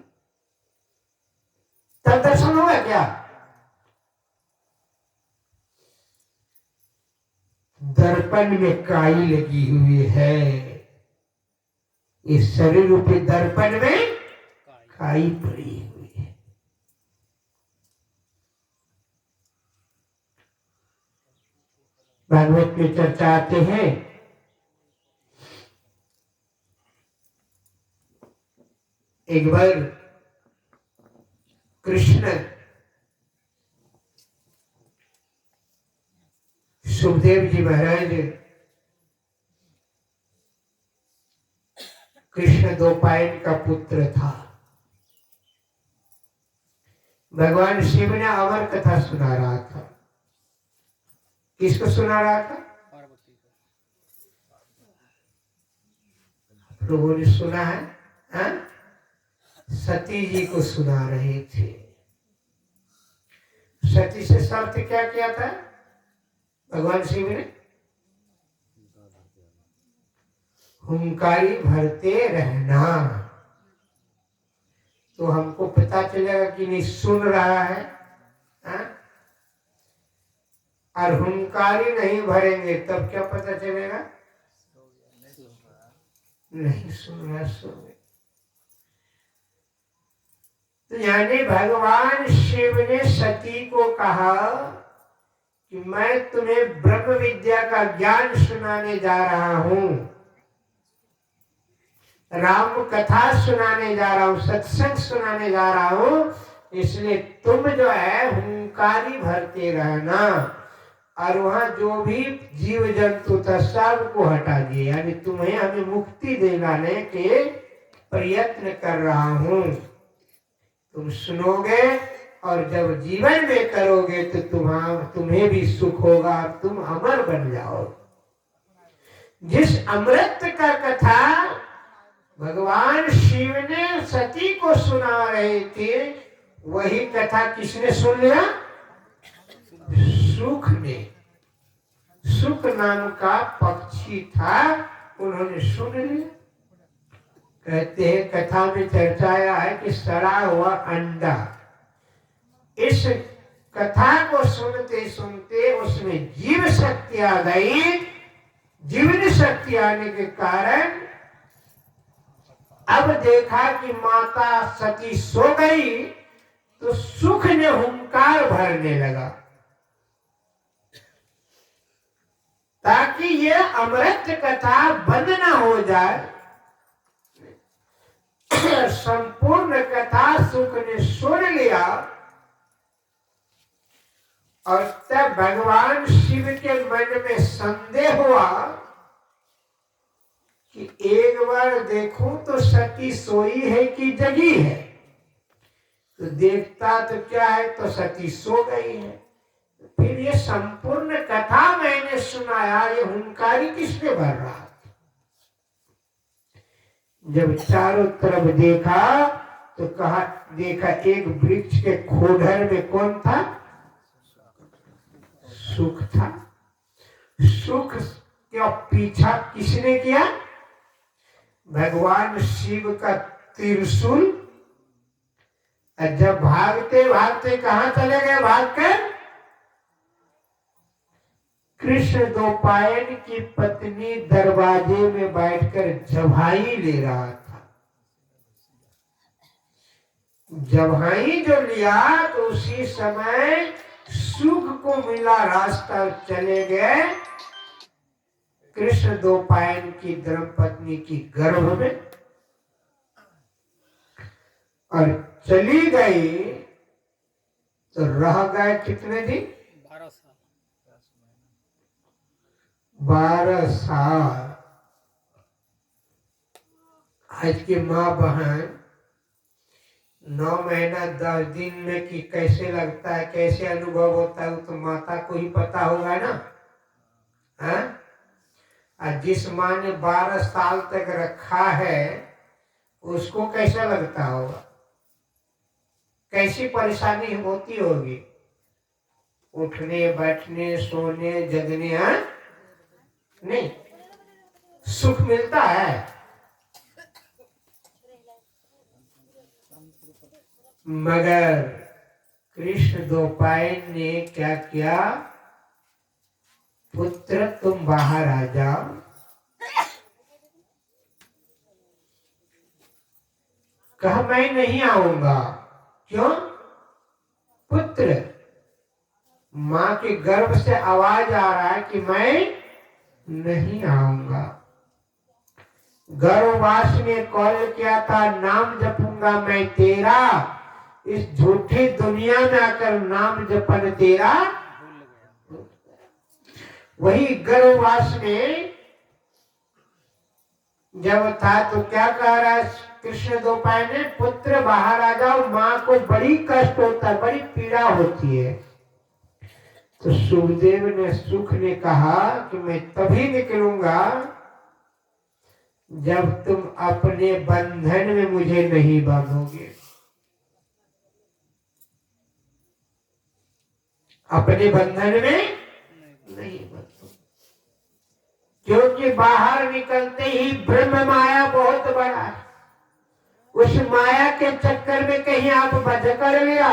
Speaker 2: तब दर्शन होगा क्या? दर्पण में काई लगी हुई है, इस शरीर रूपी दर्पण में काई पड़ी हुई है। भागवत में चर्चा आते हैं, एक बार कृष्ण सुखदेव जी महाराज, कृष्ण द्वैपायन का पुत्र था। भगवान शिव ने अमर कथा सुना रहा था। किसको सुना रहा था? प्रभु ने सुना है, हा? सती जी को सुना रहे थे। सती से शर्त क्या किया था भगवान शिव ने? हुंकारी भरते रहना, तो हमको पता चलेगा कि नहीं सुन रहा है, हा? और हुंकारी नहीं भरेंगे तब क्या पता चलेगा? नहीं सुन रहा, सुन रहा। तो यानी भगवान शिव ने सती को कहा कि मैं तुम्हें ब्रह्म विद्या का ज्ञान सुनाने जा रहा हूं, राम कथा सुनाने जा रहा हूं, सत्संग सुनाने जा रहा हूं, इसलिए तुम जो है हुंकारी भरते रहना और वहां जो भी जीव जंतु था सबको हटा दिए। यानी तुम्हें हमें मुक्ति दिलाने के प्रयत्न कर रहा हूं, तुम सुनोगे और जब जीवन में करोगे तो तुम्हें भी सुख होगा, तुम अमर बन जाओ। जिस अमृत का कथा भगवान शिव ने सती को सुना रहे थे, वही कथा किसने सुन लिया? सुख ने। सुख नाम का पक्षी था, उन्होंने सुन लिया। कहते हैं कथा में चर्चाया है कि सड़ा हुआ अंडा, इस कथा को सुनते सुनते उसमें जीव शक्ति आ गई। जीवन शक्ति आने के कारण अब देखा कि माता सती सो गई तो सुख ने हुंकार भरने लगा ताकि ये अमृत कथा बंद न हो जाए। संपूर्ण कथा सुख ने सुन लिया और तब भगवान शिव के मन में संदेह हुआ कि एक बार देखूं तो सती सोई है कि जगी है। तो देखता तो क्या है, तो सती सो गई है। फिर ये संपूर्ण कथा मैंने सुनाया, ये हुंकारी किसने भर रहा था। जब चारों तरफ देखा तो कहा, देखा एक वृक्ष के खोडर में कौन था, सुख था। सुख का पीछा किसने किया, भगवान शिव का त्रिशूल। जब भागते भागते कहां चले गए, भागकर कृष्ण द्वैपायन की पत्नी दरवाजे में बैठकर जवाई ले रहा था। जवाई जो लिया तो उसी समय सुख को मिला रास्ता, चले गए कृष्ण द्वैपायन की धर्मपत्नी की गर्भ में। और चली गई तो रह गए कितने दिन,
Speaker 1: 12 साल।
Speaker 2: 12 साल। आज की माँ बहन 9 महीना 10 दिन में कि कैसे लगता है, कैसे अनुभव होता है, तो माता को ही पता होगा ना। हाँ? और जिस माँ ने 12 साल तक रखा है उसको कैसा लगता होगा, कैसी परेशानी होती होगी, उठने बैठने सोने जगने। हाँ? नहीं, सुख मिलता है। मगर कृष्ण द्वैपायन ने क्या किया, पुत्र तुम बाहर आ जाओ। कहा मैं नहीं आऊंगा। क्यों, पुत्र, मां के गर्भ से आवाज आ रहा है कि मैं नहीं आऊंगा। गर्भवास में कॉल किया था, नाम जपूंगा मैं तेरा। इस झूठी दुनिया में आकर नाम जपन तेरा। वही गर्भवास में जब था तो क्या कह रहा है कृष्ण द्वैपायन ने, पुत्र बाहर आ जाओ, माँ को बड़ी कष्ट होता है, बड़ी पीड़ा होती है। तो सुखदेव ने, सुख ने कहा कि मैं तभी निकलूंगा जब तुम अपने बंधन में मुझे नहीं बांधोगे। अपने बंधन में नहीं बांधोगे, क्योंकि बाहर निकलते ही ब्रह्म माया बहुत बड़ा है। उस माया के चक्कर में कहीं आप बच कर लिया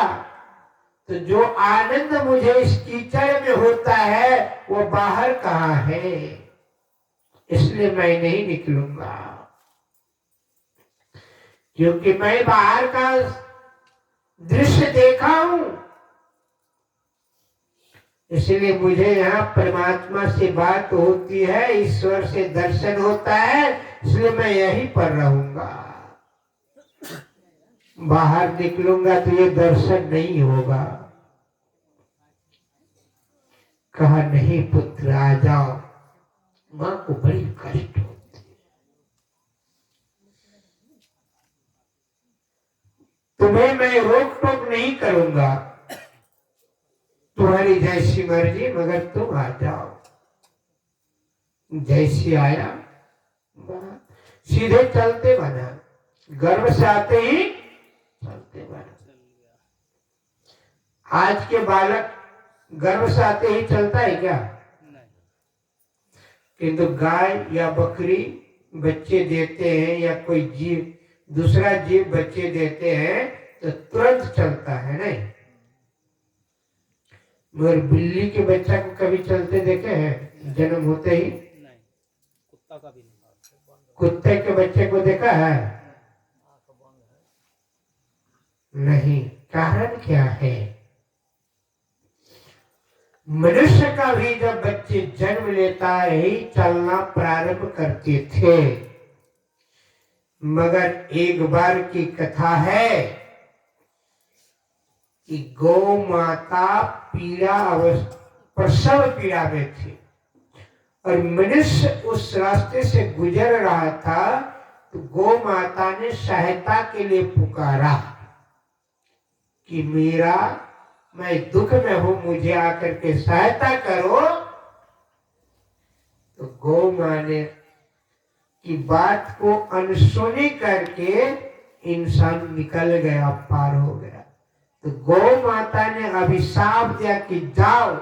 Speaker 2: तो जो आनंद मुझे इस कीचड़ में होता है वो बाहर कहाँ है। इसलिए मैं नहीं निकलूंगा, क्योंकि मैं बाहर का दृश्य देखा हूं। इसलिए मुझे यहाँ परमात्मा से बात होती है, ईश्वर से दर्शन होता है, इसलिए मैं यहीं पर रहूंगा। बाहर निकलूंगा तो ये दर्शन नहीं होगा। कहा नहीं पुत्र आ जाओ, मां को बड़ी कष्ट होती है। तुम्हें मैं रोक टोक नहीं करूंगा, तुम्हारी जैसी मर्जी, मगर तुम आ जाओ। जैसी आया सीधे चलते बना, गर्भ से आते ही चलते बना। आज के बालक गर्भ से आते ही चलता है क्या? किंतु गाय या बकरी बच्चे देते हैं या कोई जीव, दूसरा जीव बच्चे देते हैं तो तुरंत चलता है, नहीं? मगर बिल्ली के बच्चा को कभी चलते देखे हैं जन्म होते ही?
Speaker 1: नहीं, कुत्ता का भी नहीं।
Speaker 2: कुत्ते के बच्चे को देखा है? नहीं। कारण क्या है? मनुष्य का भी जब बच्चे जन्म लेता ही चलना प्रारंभ करते थे, मगर एक बार की कथा है कि गौ माता प्रसव पीड़ा में थी और मनुष्य उस रास्ते से गुजर रहा था, तो गौ माता ने सहायता के लिए पुकारा कि मैं दुख में हूं, मुझे आकर के सहायता करो। तो गौ मां ने की बात को अनसुनी करके इंसान निकल गया, पार हो गया। तो गौ माता ने अभिशाप दिया कि जाओ,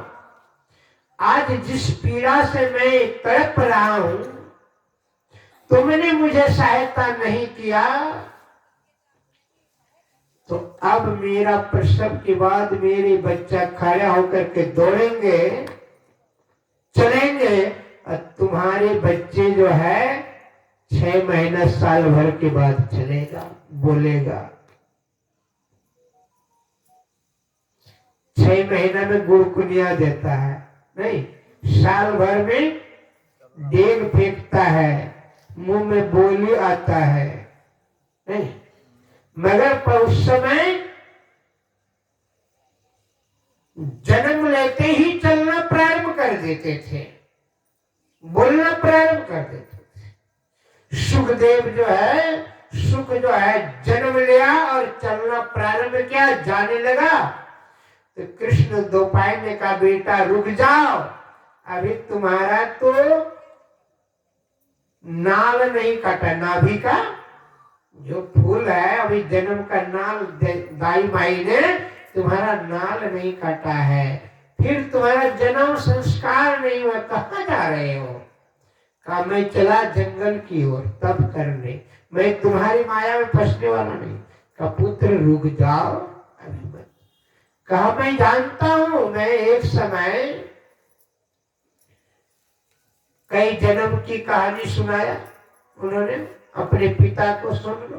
Speaker 2: आज जिस पीड़ा से मैं तड़प रहा हूं, तुमने मुझे सहायता नहीं किया, तो अब मेरा प्रसव के बाद मेरे बच्चा खड़ा होकर के दौड़ेंगे, चलेंगे, और तुम्हारे बच्चे जो है 6 महीना साल भर के बाद चलेगा, बोलेगा। 6 महीना में गुड़कुनिया देता है, नहीं, साल भर में डेग फेंकता है, मुंह में बोली आता है, नहीं, मगर उस समय जन्म लेते ही चलना प्रारंभ कर देते थे, बोलना प्रारंभ कर देते थे। सुखदेव जो है जन्म लिया और चलना प्रारंभ किया, जाने लगा। तो कृष्ण द्वैपायन ने कहा, बेटा रुक जाओ, अभी तुम्हारा तो नाल नहीं काटा, नाभि का जो फूल है, अभी जन्म का नाल दाई माई ने तुम्हारा नाल नहीं काटा है, फिर तुम्हारा जन्म संस्कार नहीं हुआ, कहाँ जा रहे हो? कहा मैं चला जंगल की ओर तब करने, मैं तुम्हारी माया में फंसने वाला नहीं। कहा पुत्र रुक जाओ, अभी मत। कहा मैं जानता हूं, मैं एक समय कई जन्म की कहानी सुनाया उन्होंने अपने पिता को, सुन लो,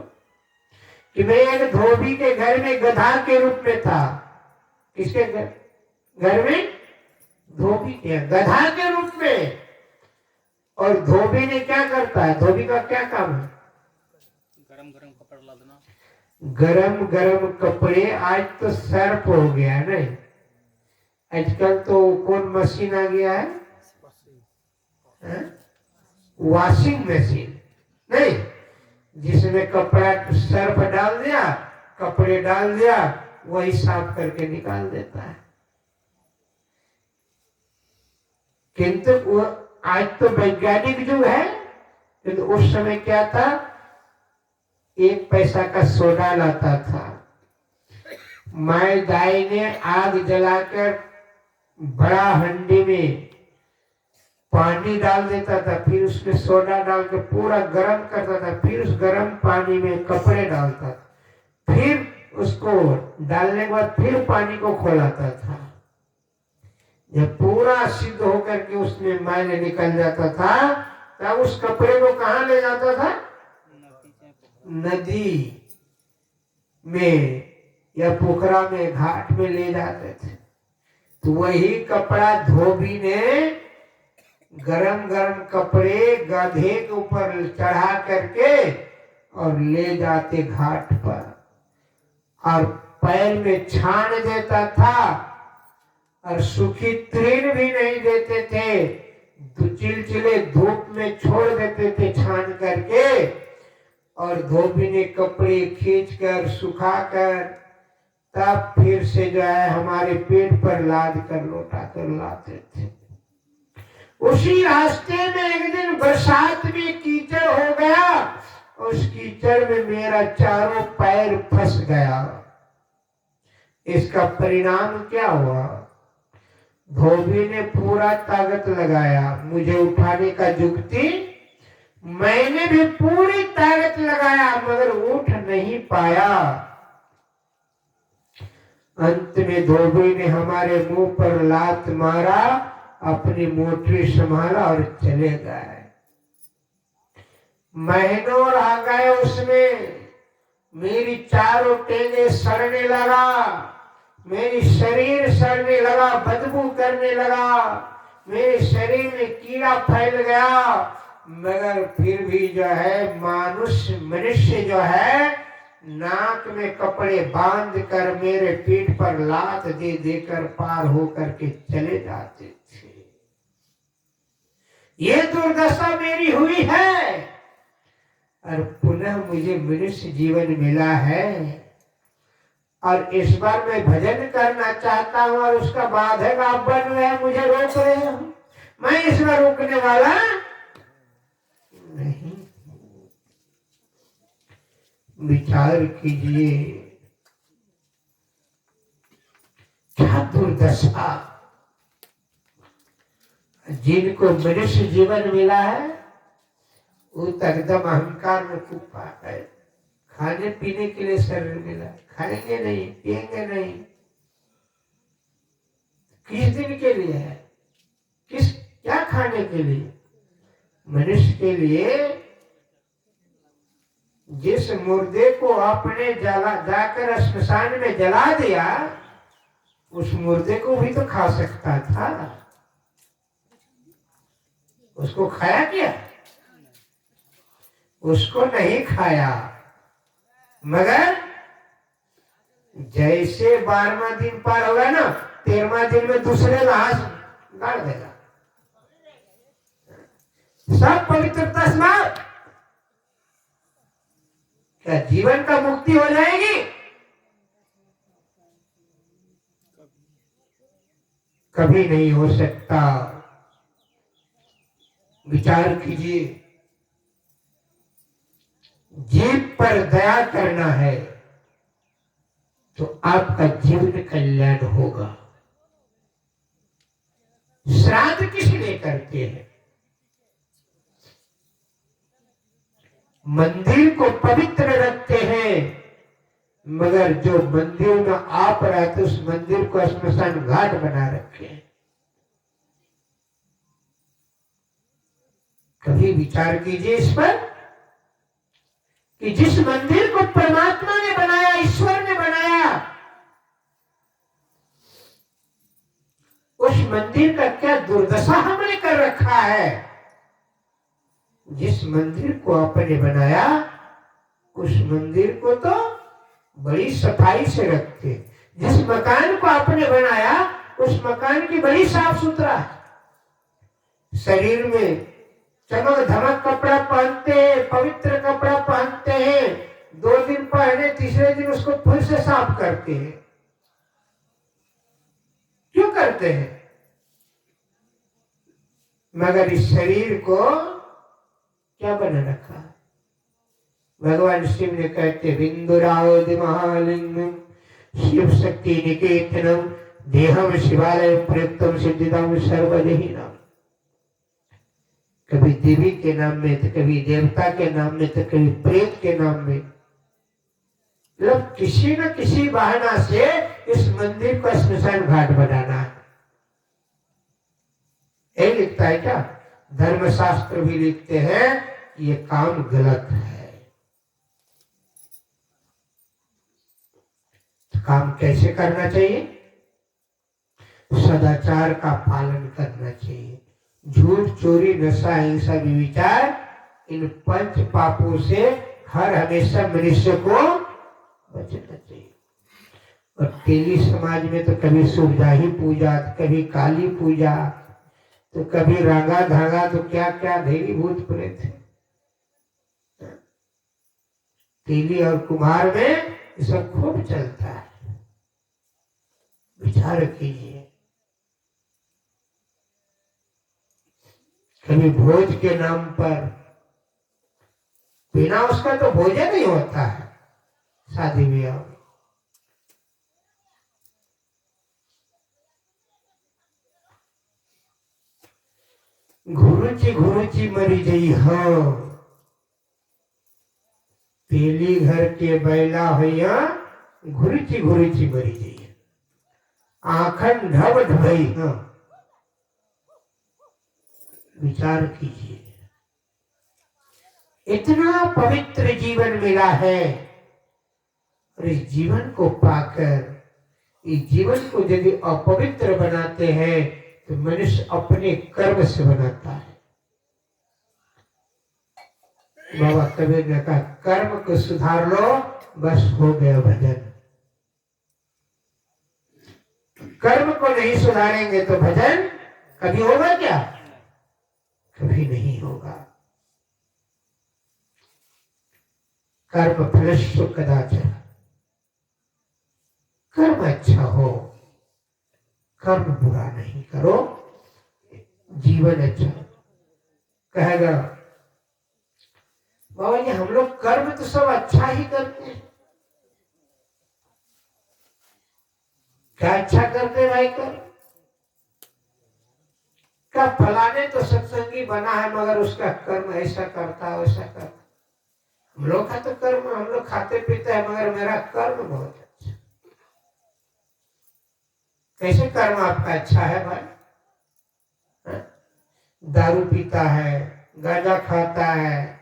Speaker 2: कि मैं एक धोबी के घर में गधा के रूप में था। किसके घर में? धोबी के, गधा के रूप में। और धोबी ने क्या करता है, धोबी का क्या काम है?
Speaker 1: गरम गरम कपड़ा लादना।
Speaker 2: गरम गरम कपड़े, आज तो सर्फ हो गया है, नहीं, आजकल तो कौन मशीन आ गया है, वॉशिंग मशीन, नहीं, जिसमें कपड़ा सर्फ डाल दिया, कपड़े डाल दिया, वही साफ करके निकाल देता है। किंतु वो आज तो वैज्ञानिक युग है, किंतु उस समय क्या था, 1 पैसा का सोडा लाता था, माय दाई ने आग जलाकर बड़ा हंडी में पानी डाल देता था, फिर उसमें सोडा डाल के पूरा गर्म करता था, फिर उस गर्म पानी में कपड़े डालता था, फिर उसको डालने के बाद फिर पानी को खोलाता था। जब पूरा सिद्ध होकर के उसमें मैल निकल जाता था, तब उस कपड़े को कहाँ ले जाता था? नदी में या पोखरा में, घाट में ले जाते थे। तो वही कपड़ा धोबी ने गरम गरम कपड़े गधे के ऊपर चढ़ा करके और ले जाते घाट पर, और पैर में छान देता था, और सूखी तृण भी नहीं देते थे, चिलचिले धूप में छोड़ देते थे छान करके, और धोबी ने कपड़े खींच कर सुखा कर तब फिर से जो है हमारे पेट पर लाद कर लौटा कर लाते थे। उसी रास्ते में एक दिन बरसात में कीचड़ हो गया, उस कीचड़ में मेरा चारों पैर फंस गया। इसका परिणाम क्या हुआ? धोबी ने पूरा ताकत लगाया मुझे उठाने का जुगती, मैंने भी पूरी ताकत लगाया मगर उठ नहीं पाया। अंत में धोबी ने हमारे मुंह पर लात मारा, अपनी मोटरी संभाला और चले गए। महीनों रह गए उसमें, मेरी चारों टेंगे सड़ने लगा, मेरी शरीर सड़ने लगा, बदबू करने लगा, मेरे शरीर में कीड़ा फैल गया, मगर फिर भी जो है मनुष्य जो है नाक में कपड़े बांध कर मेरे पीठ पर लात दे देकर पार होकर के चले जाते थे। ये दुर्दशा मेरी हुई है और पुनः मुझे मनुष्य जीवन मिला है और इस बार मैं भजन करना चाहता हूं और उसका बाधक आप बन रहे हैं, मुझे रोक रहे हो। मैं इस बार रोकने वाला नहीं। विचार कीजिए क्या दुर्दशा। जिनको मनुष्य जीवन मिला है वो तो एकदम अहंकार में कूपा है। खाने पीने के लिए शरीर मिला, खाएंगे नहीं, पिएंगे नहीं। किस दिन के लिए है? किस क्या खाने के लिए? मनुष्य के लिए। जिस मुर्दे को आपने जाकर श्मशान में जला दिया, उस मुर्दे को भी तो खा सकता था। उसको खाया क्या? उसको नहीं खाया, मगर जैसे 12वां दिन पार होगा ना, 13वां दिन में दूसरे लाश गाड़ देगा। सब पवित्रता समाप्त। क्या जीवन का मुक्ति हो जाएगी? कभी नहीं हो सकता। विचार कीजिए, जीव पर दया करना है तो आपका जीवन कल्याण होगा। श्राद्ध किस लिए करते हैं? मंदिर को पवित्र रखते हैं, मगर जो मंदिर में आप रहते उस मंदिर को श्मशान घाट बना रखे हैं। कभी विचार कीजिए इस पर कि जिस मंदिर को परमात्मा ने बनाया, ईश्वर ने बनाया, उस मंदिर का क्या दुर्दशा हमने कर रखा है। जिस मंदिर को आपने बनाया उस मंदिर को तो बड़ी सफाई से रखते। जिस मकान को आपने बनाया उस मकान की बड़ी साफ सुथरा। शरीर में चमक धमक कपड़ा पहनते हैं, पवित्र कपड़ा पहनते हैं, 2 दिन पहने तीसरे दिन उसको फिर से साफ करते हैं। क्यों करते हैं? मगर इस शरीर को क्या बना रखा? भगवान शिव ने कहते बिंदुरावधि महालिंगम शिव शक्ति निकेतनम देहम शिवालय प्रयुक्तम सिद्धिदम सर्वदेहिनम। कभी देवी के नाम में तो कभी देवता के नाम में तो कभी प्रेत के नाम में, मतलब किसी न किसी बहाना से इस मंदिर को श्मशान घाट बनाना है। ये लिखता है क्या? धर्मशास्त्र भी लिखते हैं ये काम गलत है। तो काम कैसे करना चाहिए? सदाचार का पालन करना चाहिए। झूठ, चोरी, नशा, हिंसा, विचार, इन 5 पापों से हर हमेशा मनुष्य को बचना चाहिए। और तेली समाज में तो कभी सुरजाही पूजा, कभी काली पूजा, तो कभी रांगा धागा, तो क्या क्या देवी भूत प्रेत है। तेली और कुम्हार में ये सब खूब चलता है। विचार कीजिए। कभी भोज के नाम पर, बिना उसका तो भोजन नहीं होता है शादी ब्याह में। घुरुची मरी जई हो, तेली घर के बैला होइया घुरुची मरी जई। आंखन ढब ढबई हो। विचार कीजिए, इतना पवित्र जीवन मिला है और इस जीवन को पाकर इस जीवन को यदि अपवित्र बनाते हैं तो मनुष्य अपने कर्म से बनाता है। बाबा कबीर ने कहा कर्म को सुधार लो बस हो गया भजन। कर्म को नहीं सुधारेंगे तो भजन कभी होगा क्या? कभी नहीं होगा। कर्म फलस्व कदाचन। कर्म अच्छा हो, कर्म बुरा नहीं करो, जीवन अच्छा। कहेगा बाबा जी हम लोग कर्म तो सब अच्छा ही करते हैं। क्या अच्छा करते भाई? कर क्या फलाने तो सत्संगी बना है मगर उसका कर्म ऐसा करता वैसा करता। हम लोग का तो कर्म, हम लोग खाते पीते हैं मगर मेरा कर्म बहुत अच्छा। कैसे कर्म आपका अच्छा है भाई? दारू पीता है, गांजा खाता है,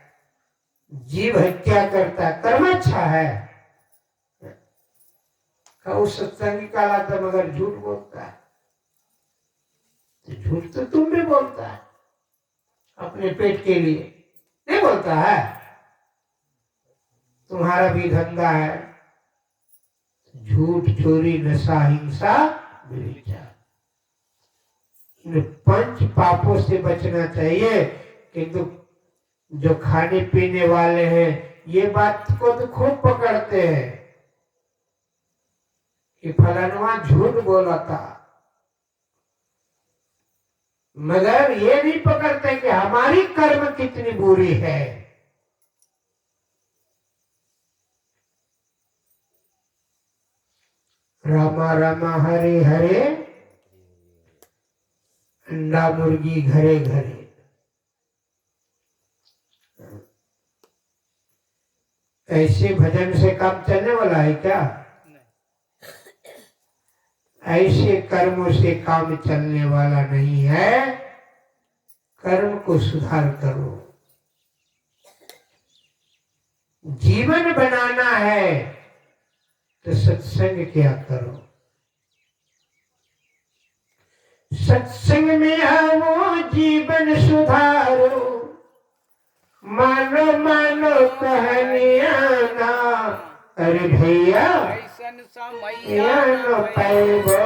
Speaker 2: जीव हत्या करता है, कर्म अच्छा है। उस सत्संगी कहलाता मगर झूठ बोलता है। झूठ तो तुम भी बोलता है अपने पेट के लिए, नहीं बोलता है? तुम्हारा भी धंधा है झूठ, चोरी, नशा, हिंसा, व्यभिचार। इन 5 पापों से बचना चाहिए। किंतु जो खाने पीने वाले हैं ये बात को तो खूब पकड़ते हैं कि फलानवा झूठ बोला था, मगर ये नहीं पकड़ते कि हमारी कर्म कितनी बुरी है। रामा रामा हरे हरे, अंडा मुर्गी घरे घरे। ऐसे भजन से काम चलने वाला है क्या? ऐसे कर्मों से काम चलने वाला नहीं है। कर्म को सुधार करो। जीवन बनाना है तो सत्संग क्या करो। सत्संग में आओ जीवन सुधारो, मानो मानो कहानियां ना। अरे भैया
Speaker 1: ऐसन समैया
Speaker 2: न पैबो।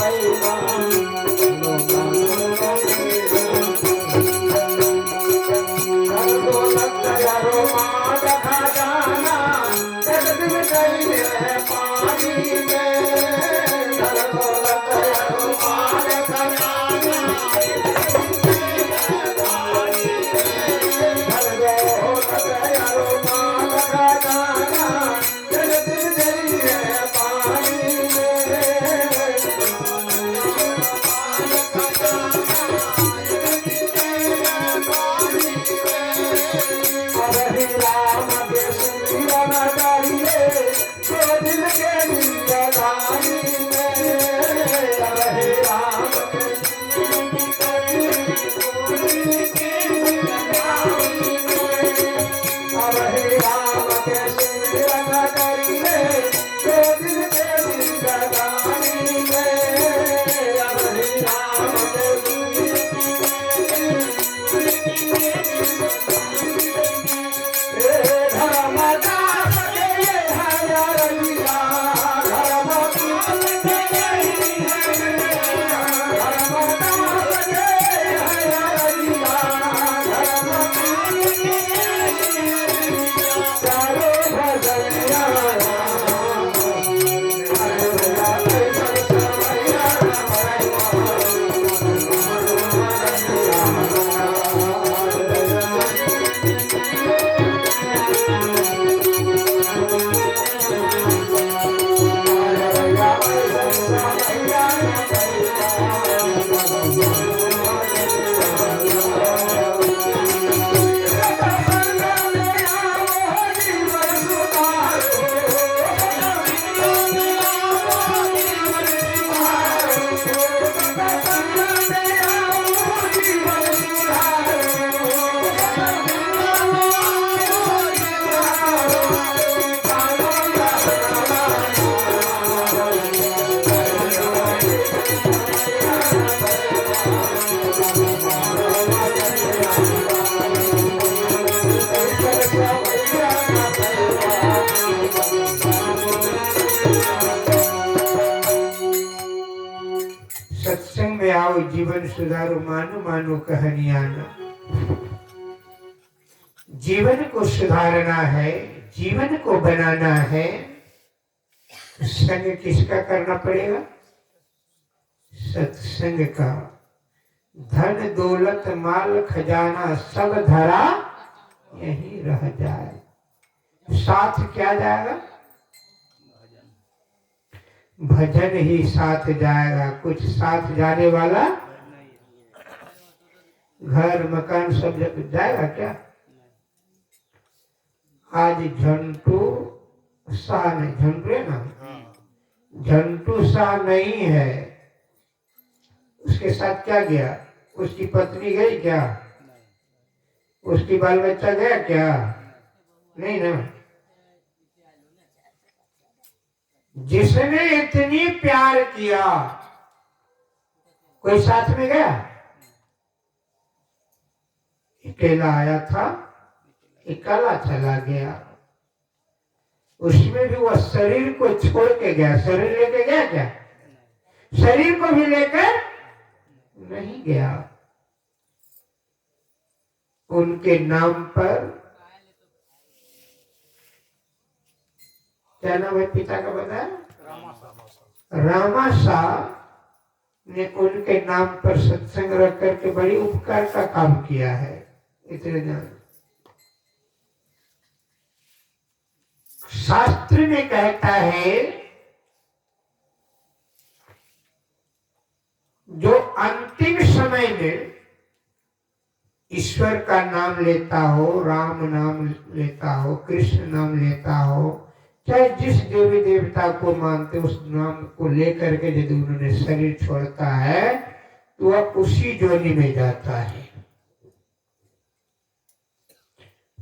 Speaker 5: Bye.
Speaker 2: सत्संग में आओ, जीवन सुधारो, मानो मानो कहानियां ना। जीवन को सुधारना है, जीवन को बनाना है, संग किसका करना पड़ेगा? सत्संग का। धन दौलत माल खजाना सब धरा यहीं रह जाए, साथ क्या जाएगा? भजन ही साथ जाएगा, कुछ साथ जाने वाला घर मकान सब जाएगा क्या? आज झंटू शाह नहीं, झंटू है ना, झंटू शाह नहीं है, उसके साथ क्या गया? उसकी पत्नी गई क्या? उसकी बाल बच्चा गया क्या? नहीं ना। जिसने इतनी प्यार किया, कोई साथ में गया? अकेला आया था, अकेला चला गया। उसमें भी वह शरीर को छोड़ के गया। शरीर लेके गया क्या? शरीर को भी लेकर नहीं गया। उनके नाम पर क्या नाम है पिता का बताया? रामा शाह ने उनके नाम पर सत्संग रख करके बड़ी उपकार का काम किया है। इतने जान शास्त्र में कहता है, जो अंतिम समय में ईश्वर का नाम लेता हो, राम नाम लेता हो, कृष्ण नाम लेता हो, चाहे जिस देवी देवता को मानते उस नाम को लेकर के यदि उन्होंने शरीर छोड़ता है तो वह उसी जोनि में जाता है।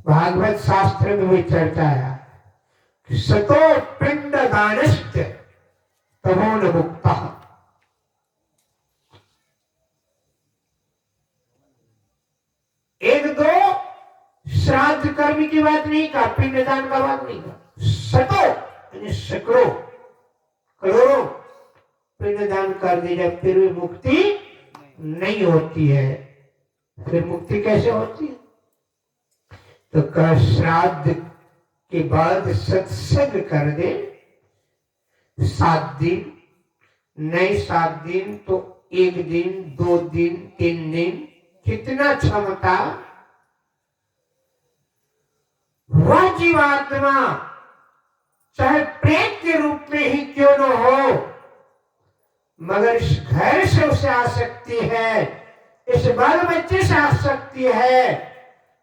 Speaker 2: भागवत शास्त्र में भी चर्चा है, सतो पिंड दानश्च तमो न मुक्ता। एक दो श्राद्ध कर्म की बात नहीं कहा, पिंडदान का बात नहीं कहा। सतो यानी सैकड़ों करोड़ों पिंडदान कर दी जाए फिर भी मुक्ति नहीं होती है। फिर मुक्ति कैसे होती है? तो कहा श्राद्ध के बाद सत्संग कर दे 7 दिन, नहीं 7 दिन तो 1 दिन, 2 दिन, 3 दिन, कितना क्षमता, वह जीवात्मा चाहे प्रेत के रूप में ही क्यों न हो, मगर इस घर से उसे आ सकती है, इस बाल बच्चे से आ सकती है।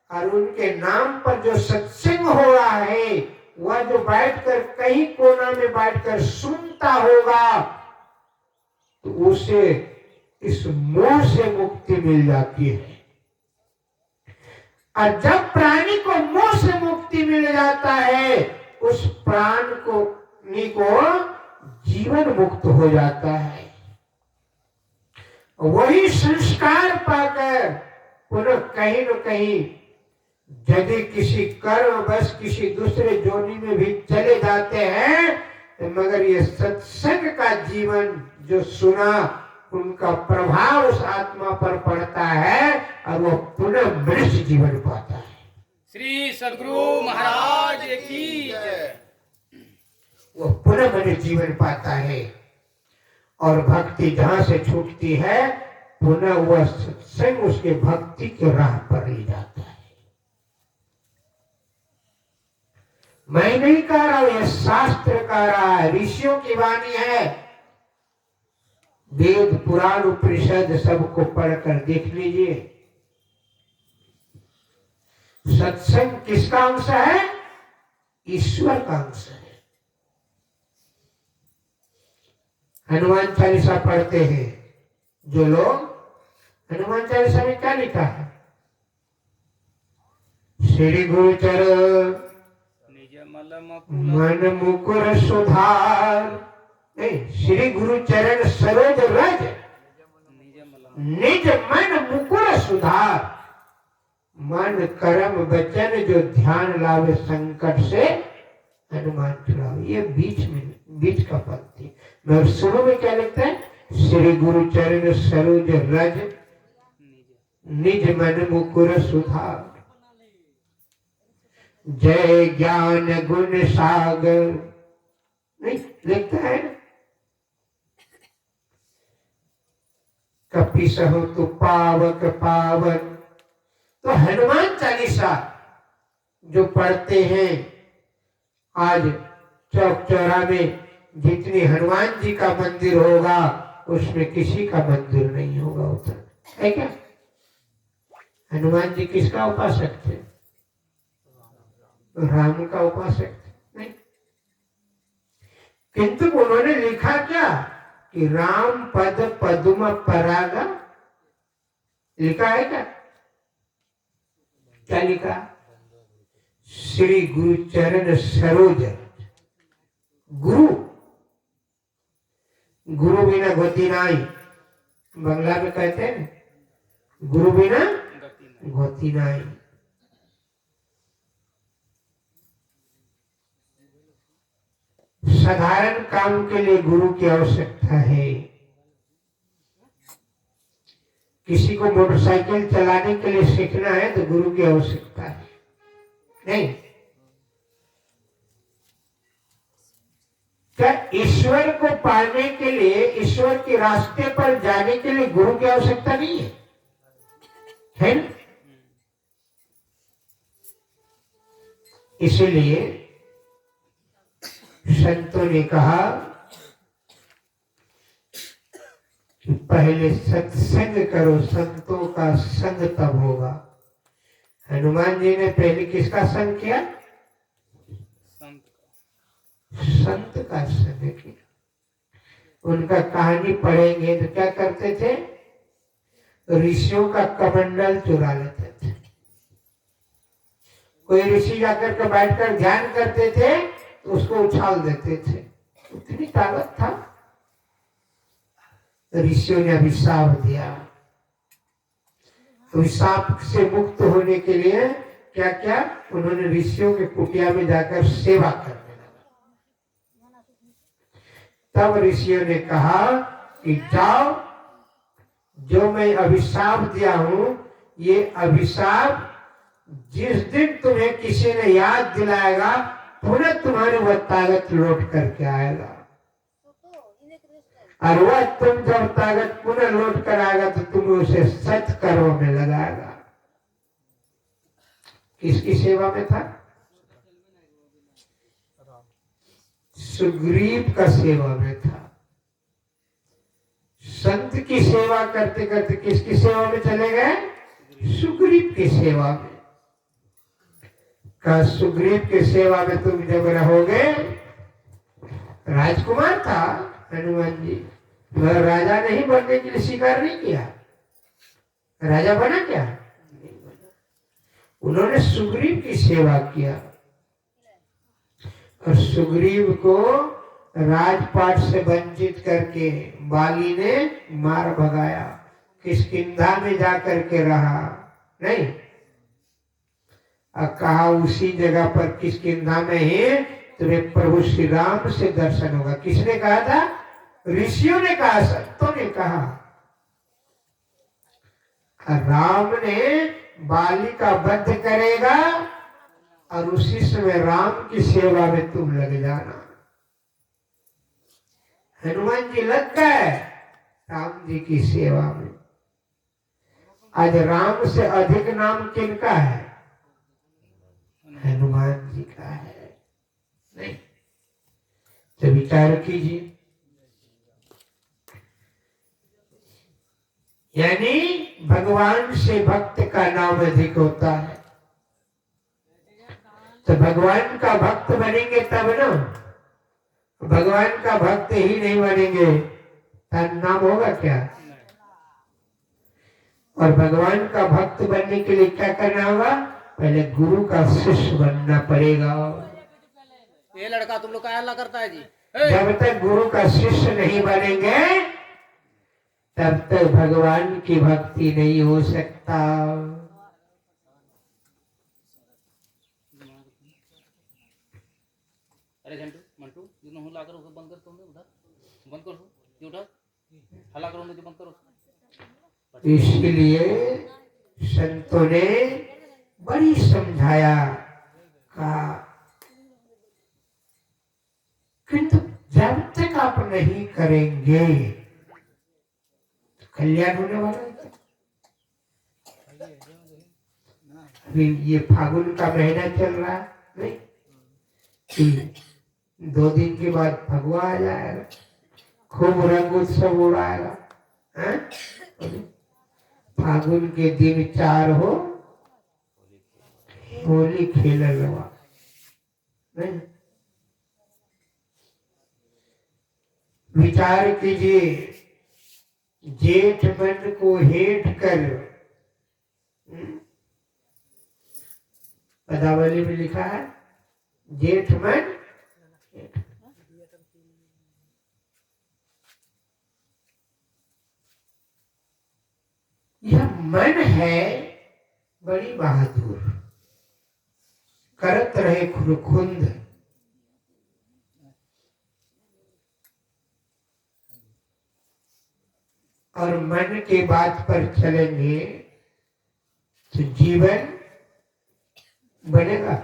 Speaker 2: और उनके नाम पर जो सत्संग हो रहा है वह जो बैठकर कहीं कोना में बैठकर सुनता होगा तो उसे इस मोह से मुक्ति मिल जाती है। और जब प्राणी को मोह से मुक्ति मिल जाता है, उस प्राण को जीवन जीवन मुक्त हो जाता है। वही संस्कार पाकर पुनः कहीं न कहीं यदि किसी कर्म बस किसी दूसरे जोनी में भी चले जाते हैं, तो मगर ये सत्संग का जीवन जो सुना उनका प्रभाव उस आत्मा पर पड़ता है और वो पुनः मनुष्य जीवन पाता है।
Speaker 1: श्री सद्गुरु महाराज की जय।
Speaker 2: वो पुनः मनुष्य जीवन पाता है और भक्ति जहां से छूटती है पुनः वह सत्संग उसके भक्ति के राह पर ले जाता है। मैं नहीं कह रहा हूं, यह शास्त्र कह रहा है, ऋषियों की वाणी है। वेद पुराण उपनिषद सबको पढ़कर देख लीजिए। सत्संग किसका अंश है? ईश्वर का अंश है। हनुमान चालीसा पढ़ते हैं जो लोग, हनुमान चालीसा में क्या लिखा है? श्री गुरु चरण मन मुकुर सुधार, नहीं, श्री गुरु चरण सरोज रज निज मन मुकुर सुधार, मन कर्म वचन जो ध्यान लावे संकट से हनुमान छुड़ावे। ये बीच का पंक्ति मैं शुरू में क्या लिखता है? श्री गुरु चरण सरोज रज निज मन मुकुर सुधार, जय ज्ञान गुण सागर, नहीं लिखता है ना? कपि सहो तो पावक पावन। तो हनुमान चालीसा जो पढ़ते हैं, आज चौक चौरा में जितनी हनुमान जी का मंदिर होगा उसमें किसी का मंदिर नहीं होगा उतना, है क्या? हनुमान जी किसका उपासक थे? राम का उपासक थे, नहीं? किंतु उन्होंने लिखा क्या कि राम पद पद्म परागा, लिखा है क्या? क्या लिखा? श्री गुरु चरण सरोज। गुरु गुरु बिना गति नहीं, बंगला में कहते हैं गुरु बिना गति नहीं। साधारण काम के लिए गुरु की आवश्यकता है। किसी को मोटरसाइकिल चलाने के लिए सीखना है तो गुरु की आवश्यकता है, नहीं? क्या ईश्वर को पाने के लिए, ईश्वर के रास्ते पर जाने के लिए गुरु की आवश्यकता नहीं है? है ना? इसलिए संतों ने कहा कि पहले सत्संग करो, संतों का संग तब होगा। हनुमान जी ने पहले किसका संग किया? संत का संग किया। उनका कहानी पढ़ेंगे तो क्या करते थे? ऋषियों का कमंडल चुरा लेते थे। कोई ऋषि जाकर के बैठकर ध्यान करते थे तो उसको उछाल देते थे, इतनी ताकत था। ऋषियों ने अभिशाप दिया। तो अभिशाप से मुक्त होने के लिए क्या क्या? उन्होंने ऋषियों के कुटिया में जाकर सेवा करने लगा। तब ऋषियों ने कहा कि जाओ, जो मैं अभिशाप दिया हूं, ये अभिशाप जिस दिन तुम्हें किसी ने याद दिलाएगा पुनः तुम्हारी वह ताकत लौट करके आएगा, और वह तुम जब ताकत पुनः लौट कर आएगा तो तुम उसे सत्कर्म में लगाएगा। किसकी सेवा में था? सुग्रीव का सेवा में था। संत की सेवा करते करते किसकी सेवा में चले गए? सुग्रीव की सेवा में। का सुग्रीव की सेवा में तुम जब रहोगे, राजकुमार था हनुमान जी, मगर राजा नहीं बनने के लिए स्वीकार नहीं किया। राजा बना क्या? नहीं बना। उन्होंने सुग्रीव की सेवा किया और सुग्रीव को राजपाट से वंचित करके बाली ने मार भगाया, किष्किंधा में जाकर के रहा नहीं, और कहा उसी जगह पर किष्किंधा में ही तुम्हें प्रभु श्री राम से दर्शन होगा। किसने कहा था? ऋषियों ने कहा, संतों ने कहा। राम ने बाली का वध करेगा और उसी समय राम की सेवा में तुम लग जाना। हनुमान जी लग गए राम जी की सेवा में। आज राम से अधिक नाम किनका है? हनुमान जी का है। नहीं तो विचार कीजिए, यानी भगवान से भक्त का नाम अधिक होता है। तो भगवान का भक्त बनेंगे तब ना, भगवान का भक्त ही नहीं बनेंगे तब नाम होगा क्या? और भगवान का भक्त बनने के लिए क्या करना होगा? पहले गुरु का शिष्य बनना पड़ेगा।
Speaker 1: ये लड़का तुम लोग का हल्ला करता है जी।
Speaker 2: जब तक गुरु का शिष्य नहीं बनेंगे तब तक भगवान की भक्ति नहीं हो सकता।
Speaker 1: अरे झंटू मंटू दोनों हल्ला करो, उसे बंद कर, तुम उधर बंद करो, ये उठा हल्ला करो, मुझे बंद करो।
Speaker 2: इसलिए संतों ने बड़ी समझाया, कहा किंतु जब तक आप नहीं करेंगे तो कल्याण होने वाला है। अभी ये फागुन का महीना चल रहा है नहीं, कि 2 दिन के बाद फगुआ आ जाएगा, खूब रंग उत्सव उड़ाएगा। फागुन के दिन 4 हो होली खेल लगा नहीं। विचार कीजिए, जेठ मन को हेठ कर, पदावली में लिखा है जेठ मन। यह मन है बड़ी बहादुर, करत रहे खुरखुंद। और मन के बात पर चलेंगे तो जीवन बनेगा।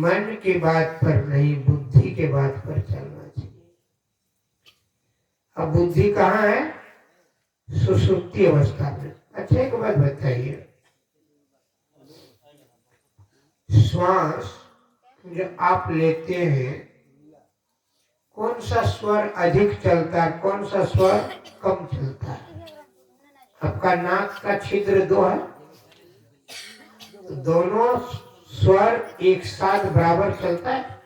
Speaker 2: मन की बात पर नहीं, बुद्धि के बात पर चलना चाहिए। अब बुद्धि कहाँ है? सुसुप्ति अवस्था में। अच्छा एक बात बताइए, श्वास जो आप लेते हैं, कौन सा स्वर अधिक चलता है, कौन सा स्वर कम चलता है? आपका नाक का छिद्र 2 है, तो दोनों स्वर एक साथ बराबर चलता है?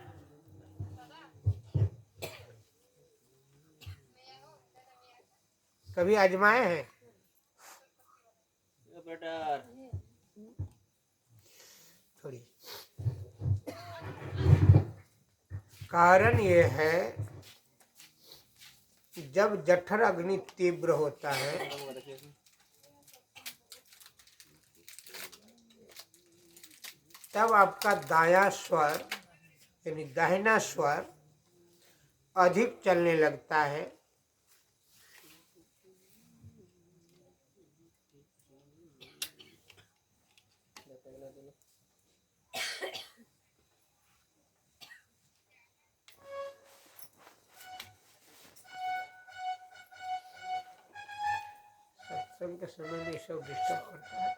Speaker 2: कभी आजमाए हैं?
Speaker 3: बेटा
Speaker 2: थोड़ी कारण ये है, जब जठर अग्नि तीव्र होता है तब आपका दायां स्वर यानी दाहिना स्वर अधिक चलने लगता है। सत्संग के समय में सब डिस्टर्ब करता है।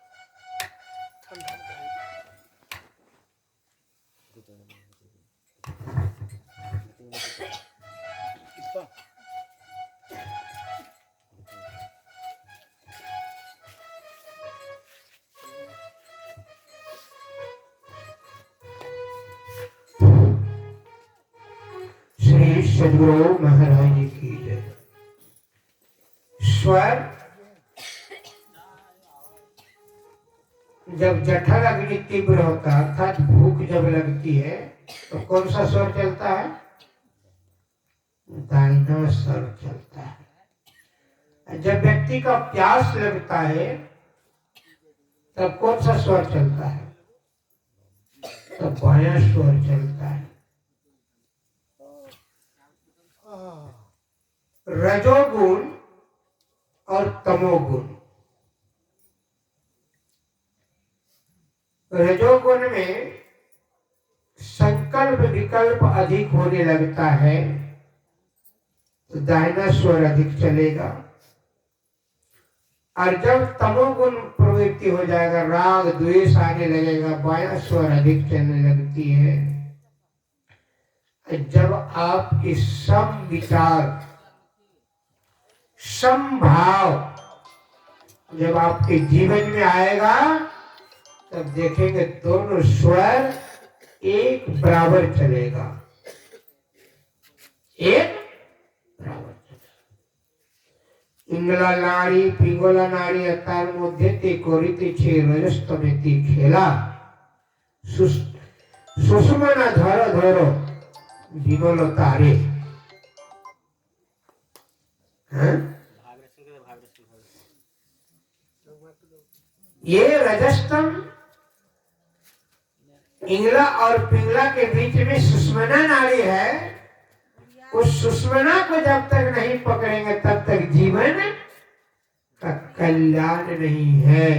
Speaker 2: श्री सद्गुरु महाराज की जय। स्वर जब जठर अग्नि तीव्र होता है, अर्थात भूख जब लगती है तो कौन सा स्वर चलता है? दाहिना स्वर चलता है। जब व्यक्ति का प्यास लगता है तब कौन सा स्वर चलता है? तब बायां स्वर चलता है। रजोगुण और तमोगुण। रजोगुण में संकल्प विकल्प अधिक होने लगता है तो दाहिना स्वर अधिक चलेगा, और जब तमोगुण प्रवृत्ति हो जाएगा, राग द्वेष आने लगेगा, बायां स्वर अधिक चलने लगती है। जब आपकी सम विचार समभाव जब आपके जीवन में आएगा तब देखेंगे दोनों स्वर एक बराबर चलेगा, एक बराबर चलेगा। इंगला नारी पिंगला नारी अतार मध्य ते कोरिते छे रजस्तमेति खेला सुषमना धर धरो विमल तारे। ये रजस्तम इंगला और पिंगला के बीच में सुषमना नारी है। उस सुषमना को जब तक नहीं पकड़ेंगे तब तक जीवन का कल्याण नहीं है,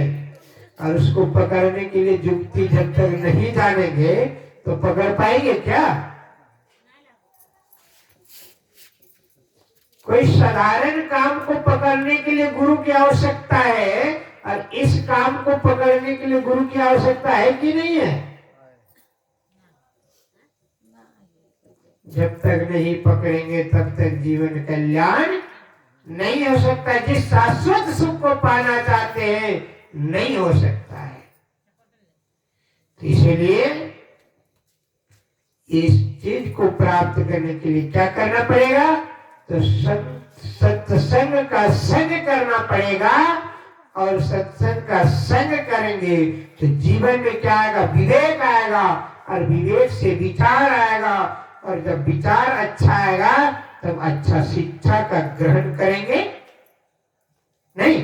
Speaker 2: और उसको पकड़ने के लिए युक्ति जब तक नहीं जानेंगे तो पकड़ पाएंगे क्या? कोई साधारण काम को पकड़ने के लिए गुरु की आवश्यकता है, और इस काम को पकड़ने के लिए गुरु की आवश्यकता है कि नहीं है? जब तक नहीं पकड़ेंगे तब तक जीवन कल्याण नहीं हो सकता। जिस शाश्वत सुख को पाना चाहते हैं नहीं हो सकता है। तो इसलिए इस चीज को प्राप्त करने के लिए क्या करना पड़ेगा? तो सत्संग का संग करना पड़ेगा, और सत्संग का संग करेंगे तो जीवन में क्या आएगा? विवेक आएगा, और विवेक से विचार आएगा, और जब विचार अच्छा आएगा तब अच्छा शिक्षा का ग्रहण करेंगे नहीं।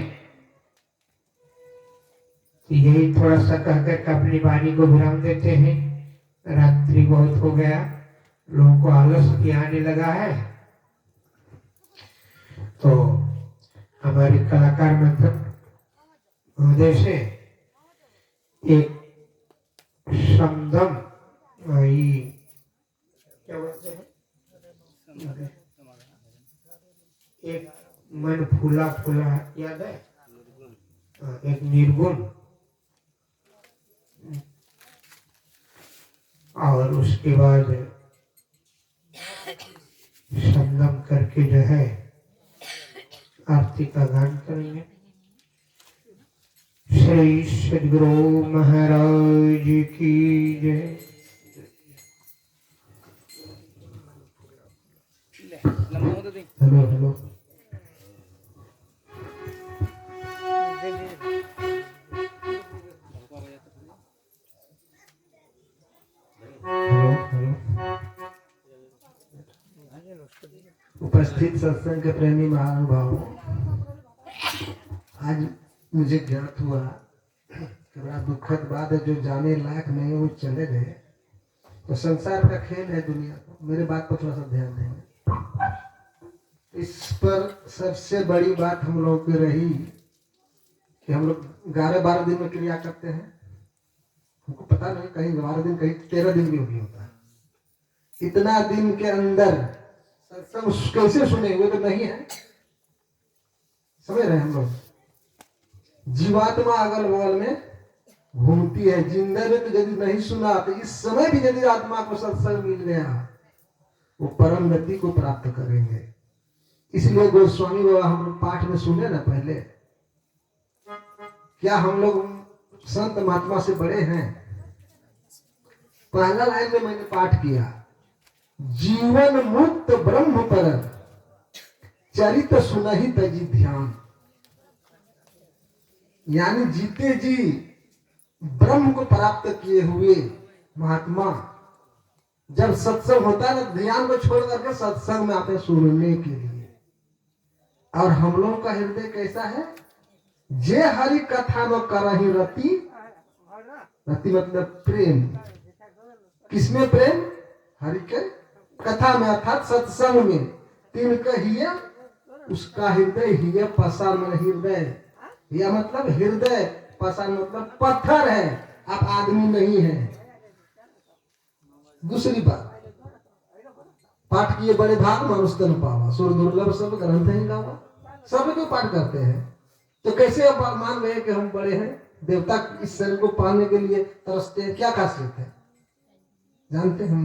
Speaker 2: तो यही थोड़ा सा कहकर अपनी वाणी को विराम देते हैं। रात्रि बहुत हो गया, लोगों को आलस भी आने लगा है। तो हमारे कलाकार मंथन महोदय से एक समदम क्या बोलते हैं, एक मन फूला फूला याद है, एक निर्गुण, और उसके बाद समदम करके जो है आरती का गान करेंगे। श्री सद्गुरु महाराज की जय। हेलो हेलो
Speaker 5: उपस्थित सत्संग के प्रेमी महानुभावों, आज मुझे ज्ञात हुआ कि बड़ा दुखद बात है, जो जाने लायक नहीं वो चले गए। तो संसार का खेल है दुनिया का। मेरे बात पर थोड़ा सा ध्यान देंगे। इस पर सबसे बड़ी बात हम लोग की रही कि हम लोग 11-12 दिन में क्रिया करते हैं। हमको पता नहीं, कहीं 12 दिन कहीं 13 दिन भी होता है। इतना दिन के अंदर सत्संग कैसे सुने हुए तो नहीं है। समझ रहे हैं हम लोग। जीवात्मा अगल बगल में घूमती है। जिंदगी में तो यदि नहीं सुना तो इस समय भी यदि आत्मा को सत्संग मिल गया वो परम गति को प्राप्त करेंगे। इसलिए गोस्वामी बाबा हम लोग पाठ में सुने ना पहले, क्या हम लोग संत महात्मा से बड़े हैं? पहला लाइन में मैंने पाठ किया, जीवन मुक्त ब्रह्म पर चरित सुनहि तजी ध्यान। यानी जीते जी ब्रह्म को प्राप्त किए हुए महात्मा जब सत्संग होता है ना, ध्यान को छोड़ करके सत्संग में आते हैं सुनने के लिए। और हम लोगों का हृदय कैसा है? जे हरि कथा में करही रति, रति मतलब प्रेम। किसमें प्रेम? हरि के कथा में, अर्थात सत्संग में। तीन कहिए उसका हृदय ही पसान में, हृदय यह मतलब हृदय, पसान मतलब पत्थर है, आप आदमी नहीं है। दूसरी बात, पाठ किए बड़े भाग मनुष्य न पावा, सुर दुर्लभ सब ग्रंथ ही गावा। सब क्यों पाठ करते हैं? तो कैसे आप मान गए कि हम बड़े हैं? देवता इस शरीर को पाने के लिए तरसते हैं, क्या खासियत है जानते हैं?